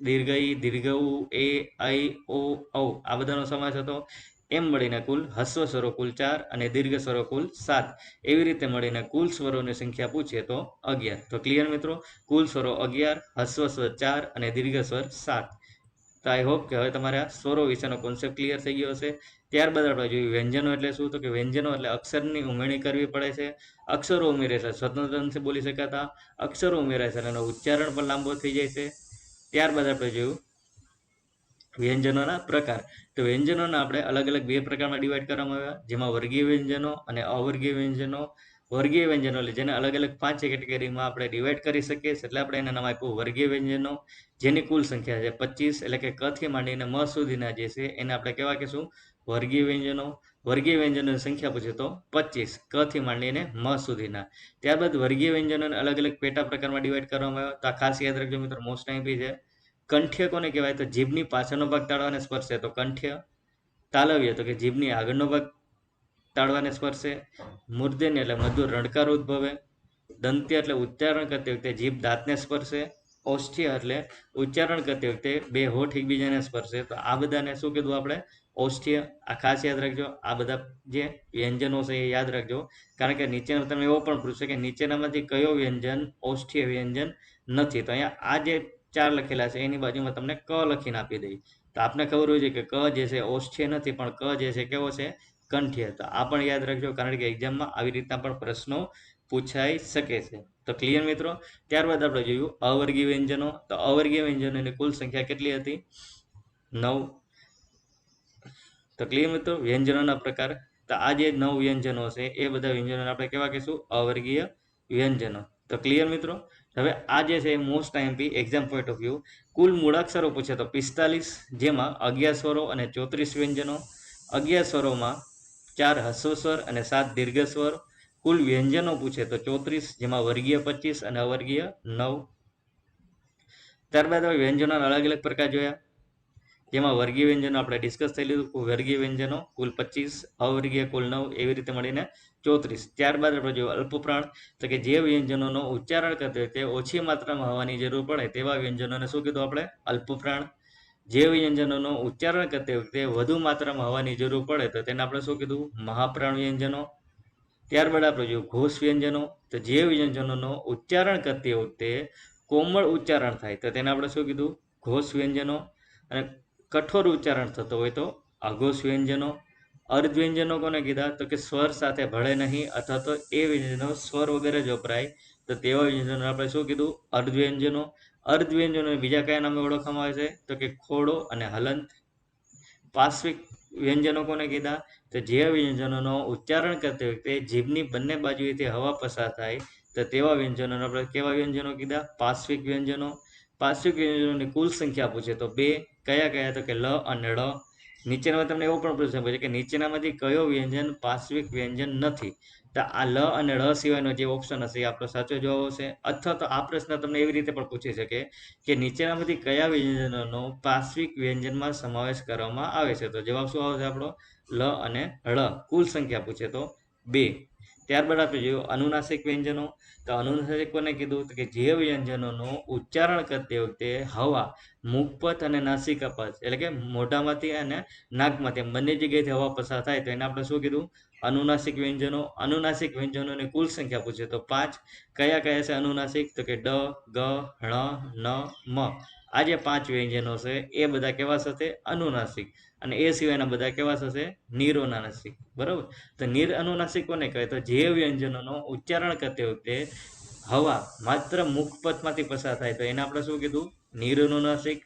દીર્ઘ ઈ, દીર્ઘ ઉ, એ, ઐ, ઓ, ઔ આ બધાનો સમાવેશ હતો. એમ મળીને કુલ હસ્વ સ્વરો કુલ 4 અને દીર્ઘ સ્વરો કુલ 7. એવી રીતે મળીને કુલ સ્વરોની સંખ્યા પૂછે તો 11. તો ક્લિયર મિત્રો? કુલ સ્વરો 11, હસ્વ સ્વર 4 અને દીર્ઘ સ્વર 7. તો આઈ હોપ કે હવે તમારે આ સ્વરો વિશેનો કોન્સેપ્ટ ક્લિયર થઈ ગયો હશે. ત્યારબાદ આપણે જોયું વ્યંજનો એટલે શું? તો કે વ્યંજનો એટલે અક્ષરની ઉમેરણી કરવી પડે છે. અક્ષરો ઉમેરે છે સ્વતંત્ર નથી બોલી શકાતા. અક્ષરો ઉમેરાય છે અને એનો ઉચ્ચારણ પણ લાંબો થઈ જાય છે. ત્યારબાદ આપણે જોયું વ્યંજનોના પ્રકાર. તો વ્યંજનોના આપણે અલગ અલગ 2 પ્રકારમાં ડિવાઈડ કરવામાં આવ્યા, જેમાં વર્ગીય વ્યંજનો અને અવર્ગીય વ્યંજનો. વર્ગીય વ્યંજનો એટલે જેને અલગ અલગ 5 કેટેગરીમાં આપણે ડિવાઈડ કરી શકીએ છીએ, એટલે આપણે એને નામ આપ્યું વર્ગીય વ્યંજનો. જેની કુલ સંખ્યા છે 25, એટલે કે ક થી માંડીને મ સુધીના જે છે એને આપણે કેવા કહેશું? વર્ગીય વ્યંજનો. વર્ગીય વ્યંજનોની સંખ્યા પૂછે તો 25, ક થી માંડીને મ સુધીના. ત્યારબાદ વર્ગીય વ્યંજનોને અલગ અલગ પેટા પ્રકારમાં ડિવાઈડ કરવામાં આવ્યા. તો આ ખાસ યાદ રાખજો મિત્રો, મોસ્ટ આઈએમપી છે. કંઠ્ય કોને કહેવાય? તો જીભની પાછળનો ભાગ તાળવાને સ્પર્શે તો કંઠ્ય. તાલવ્ય તો કે જીભની આગળનો ભાગ તાળવાને સ્પર્શે. મૂર્ધન્ય એટલે મધુર રણકાર ઉદ્ભવે. દંત્ય એટલે ઉચ્ચારણ કરતી વખતે જીભ દાંતને સ્પર્શે. ઓષ્ઠ્ય એટલે ઉચ્ચારણ કરતી વખતે 2 હોઠ એકબીજાને સ્પર્શે. તો આ બધાને શું કીધું આપણે? ઓષ્ઠ્ય. આ ખાસ યાદ રાખજો. આ બધા જે વ્યંજનો છે એ યાદ રાખજો, કારણ કે નીચેનો તમે એવો પણ પૂછશે કે નીચેનામાંથી કયો વ્યંજન ઓષ્ઠ્ય વ્યંજન નથી. તો અહીંયા આ જે 4 લખેલા છે એની બાજુમાં તમને ક લખીને આપી દઈ. તો આપને ખબર હોય છે કે ક જે છે ઓષ્ઠ્ય નથી, પણ ક જે છે કેવો છે? કંઠ્ય. તો આ પણ યાદ રાખજો, કારણ કે એક્ઝામમાં આવી રીતના પણ પ્રશ્નો પૂછાઈ શકે છે. તો ક્લિયર મિત્રો? ત્યારબાદ આપણે જોયું અવર્ગીય વ્યંજનો. તો અવર્ગીય વ્યંજનોની કુલ સંખ્યા કેટલી હતી? 9. તો ક્લિયર મિત્રો? વ્યંજનોના પ્રકાર. તો આ જે 9 વ્યંજનો છે એ બધા વ્યંજનોને આપણે કેવા કહીશું? અવર્ગીય વ્યંજનો. તો ક્લિયર મિત્રો? હવે આ જે છે most IMP exam point of view. કુલ મૂળાક્ષરો પૂછે તો 45, જેમાં 11 સ્વરો અને 34 વ્યંજનો. 11 સ્વરોમાં 4 હસ્વ સ્વર અને 7 દીર્ઘ સ્વર. કુલ વ્યંજનો પૂછે તો 34, જેમાં વર્ગીય 25 અને અવર્ગીય 9. ત્યારબાદ વ્યંજનોના અલગ અલગ પ્રકાર જોયા, જેમાં વર્ગીય વ્યંજનો આપણે ડિસ્કસ થઈ લીધું, વર્ગીય વ્યંજનો કુલ 25, અવર્ગીય કુલ 9, એવી રીતે મળીને 34. ત્યારબાદ આપણે જોયું અલ્પપ્રાણ, તો કે જે વ્યંજનોનો ઉચ્ચારણ કરતી વખતે ઓછી માત્રામાં હવાની જરૂર પડે તેવા વ્યંજનોને શું કીધું આપણે? અલ્પપ્રાણ. જે વ્યંજનોનો ઉચ્ચારણ કરતી વખતે વધુ માત્રામાં હવાની જરૂર પડે તો તેને આપણે શું કીધું? મહાપ્રાણ વ્યંજનો. ત્યારબાદ આપણે જોયું ઘોષ વ્યંજનો, તો જે વ્યંજનોનો ઉચ્ચારણ કરતી વખતે કોમળ ઉચ્ચારણ થાય તો તેને આપણે શું કીધું? ઘોષ વ્યંજનો. અને કઠોર ઉચ્ચારણ થતો હોય તો અઘોષ વ્યંજનો. અર્ધ વ્યંજનો કોને કીધા? તો કે સ્વર સાથે ભળે નહીં અથવા તો એ વ્યંજનો સ્વર વગેરે જ વપરાય તો તેવા વ્યંજનો આપણે શું કીધું? અર્ધ વ્યંજનો. અર્ધ વ્યંજનો બીજા કયા નામે ઓળખવામાં આવે છે? તો કે ખોડો અને હલંત. પાર્શ્વિક વ્યંજનો કોને કીધા? તો જે વ્યંજનોનો ઉચ્ચારણ કરતી વખતે જીભની બંને બાજુએથી હવા પસાર થાય તો તેવા વ્યંજનોને આપણે કેવા વ્યંજનો કીધા? પાર્શ્વિક વ્યંજનો. પાર્શ્વિક વ્યંજનોની કુલ સંખ્યા પૂછે તો 2. કયા કયા? તો કે લ અને ળ. નીચેનામાં તમને એવો પણ પ્રશ્ન પૂછે કે નીચેનામાંથી કયો વ્યંજન પાર્શ્વિક વ્યંજન નથી? તો આ લ અને ળ સિવાયનો જે ઓપ્શન હશે એ આપણો સાચો જવાબ હશે. અથવા તો આ પ્રશ્ન તમને એવી રીતે પણ પૂછી શકે કે નીચેનામાંથી કયા વ્યંજનોનો પાર્શ્વિક વ્યંજનમાં સમાવેશ કરવામાં આવે છે? તો જવાબ શું આવશે આપણો? લ અને ળ. કુલ સંખ્યા પૂછે તો 2. ત્યારબાદ આપણે જોયું અનુનાસિક વ્યંજનો, તો અનુનાસિક કોને કીધું? તો કે જે વ્યંજનોનું ઉચ્ચારણ કરતી વખતે હવા મુખપથ અને નાસિકા પથ એટલે કે મોઢામાંથી અને નાકમાંથી બંને જગ્યાએથી હવા પસાર થાય તો એને આપણે શું કીધું? અનુનાસિક વ્યંજનો. અનુનાસિક વ્યંજનોની કુલ સંખ્યા પૂછે તો 5. કયા કયા છે અનુનાસિક? તો કે ડ, ગ, ણ, ન, મ. આ જે 5 વ્યંજનો છે એ બધા કેવા થશે? અનુનાસિક. અને એ સિવાયના બધા કેવા થશે? નિરોનાસિક. બરાબર. તો નિર અનુનાસિક કોને કહેવાય? તો જે વ્યંજનોનો ઉચ્ચારણ કરતી વખતે હવા માત્ર મુખપથમાંથી પસાર થાય તો એને આપણે શું કીધું? નિરનુનાસિક.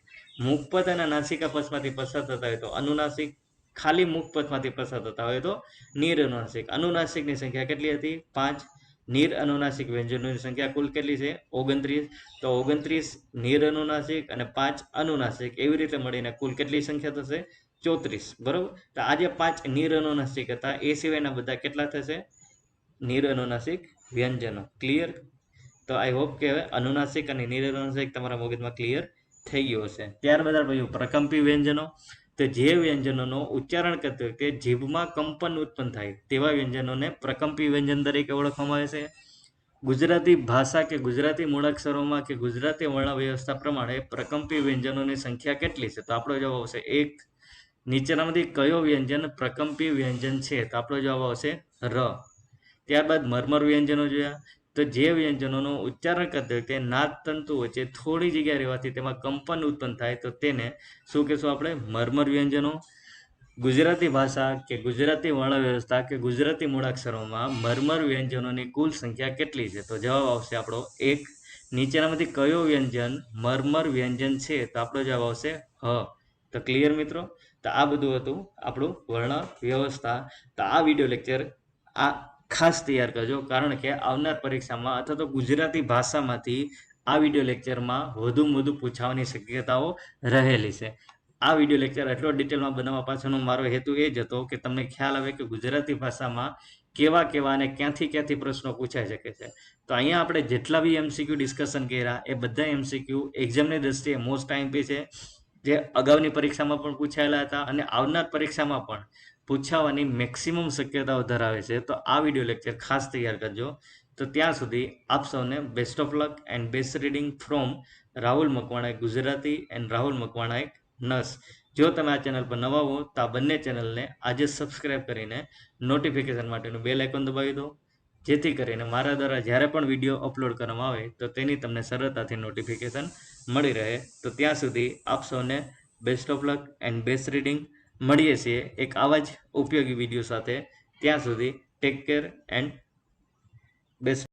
મુખપથ અને નાસિકા પથમાંથી પસાર થતા હોય તો અનુનાસિક. ખાલી મુખપથમાંથી પસાર થતા હોય તો નિરનુનાસિક. અનુનાસિકની સંખ્યા કેટલી હતી? 5. નિર અનુનાસિક વ્યંજનોની સંખ્યા કુલ કેટલી છે? 29. તો 29 નિર અનુનાસિક અને 5 અનુનાસિક એવી રીતે મળીને કુલ કેટલી સંખ્યા થશે? 34. બરોબર. તો આ જે 5 નિર અનુનાસિક હતા એ સિવાયના બધા કેટલા થશે? નિર અનુનાસિક વ્યંજનો. ક્લિયર? તો આઈ હોપ કે હવે અનુનાસિક અને નિર અનુનાસિક તમારા મગજમાં ક્લિયર થઈ ગયો હશે. ત્યારબાદ આપણે પ્રકંપી વ્યંજનો, તો જે વ્યંજનોનો ઉચ્ચારણ કરતી વખતે જીભમાં કંપન ઉત્પન્ન થાય તેવા વ્યંજનોને પ્રકંપી વ્યંજન તરીકે ઓળખવામાં આવે છે. ગુજરાતી ભાષા કે ગુજરાતી મૂળાક્ષરોમાં કે ગુજરાતી વર્ણ વ્યવસ્થા પ્રમાણે પ્રકંપી વ્યંજનોની સંખ્યા કેટલી છે? તો આપણો જવાબ આવશે 1. નીચેનામાંથી કયો વ્યંજન પ્રકંપી વ્યંજન છે? તો આપણો જવાબ આવશે ર. ત્યારબાદ મરમર વ્યંજનો જોયા, તો જે વ્યંજનોનો ઉચ્ચારણ કરતી વખતે નાદ તંતુ વચ્ચે થોડી જગ્યા રહેવાથી તેમાં કંપન ઉત્પન્ન થાય તો તેને શું કહેશું આપણે? મરમર વ્યંજનો. ગુજરાતી ભાષા કે ગુજરાતી વર્ણ વ્યવસ્થા કે ગુજરાતી મૂળાક્ષરોમાં મરમર વ્યંજનોની કુલ સંખ્યા કેટલી છે? તો જવાબ આવશે આપણો 1. નીચેનામાંથી કયો વ્યંજન મરમર વ્યંજન છે? તો આપણો જવાબ આવશે હ. તો ક્લિયર મિત્રો? તો આ બધું હતું આપણું વર્ણ વ્યવસ્થા. તો આ વિડીયો લેક્ચર આ ખાસ તૈયાર કરજો, કારણ કે આવનાર પરીક્ષામાં અથવા તો ગુજરાતી ભાષામાંથી આ વિડીયો લેક્ચરમાં વધુમાં વધુ પૂછાવાની શક્યતાઓ રહેલી છે. આ વિડીયો લેક્ચર એટલો ડિટેલમાં બનાવવા પાછળનો મારો હેતુ એ જ હતો કે તમને ખ્યાલ આવે કે ગુજરાતી ભાષામાં કેવા કેવા અને ક્યાંથી ક્યાંથી પ્રશ્નો પૂછાઈ શકે છે. તો અહીંયા આપણે જેટલા બી એમસીક્યુ ડિસ્કશન કર્યા એ બધા એમસીક્યુ એક્ઝામની દ્રષ્ટિએ મોસ્ટ ટાઈમપી છે, જે અગાઉની પરીક્ષામાં પણ પૂછાયેલા હતા અને આવનાર પરીક્ષામાં પણ પૂછાવાની મેક્સિમમ શક્યતાઓ ધરાવે છે. તો આ વિડીયો લેક્ચર ખાસ તૈયાર કરજો. તો ત્યાં સુધી આપ સૌને best of luck and best reading from Rahul Makwana Gujarati and Rahul Makwana નસ. જો તમે આ ચેનલ પર નવા હો તો આ બંને ચેનલને આજે સબસ્ક્રાઇબ કરીને નોટિફિકેશન માટેનું બેલ આઇકોન દબાવી દો, જેથી કરીને મારા દ્વારા જ્યારે પણ વિડીયો અપલોડ કરવામાં આવે તો તેની તમને સરળતાથી નોટિફિકેશન મળી રહે. તો ત્યાં સુધી આપ સૌને best of luck and best reading. મળીએ છીએ એક આવા જ ઉપયોગી વિડીયો સાથે. ત્યાં સુધી ટેક કેર એન્ડ બેસ્ટ.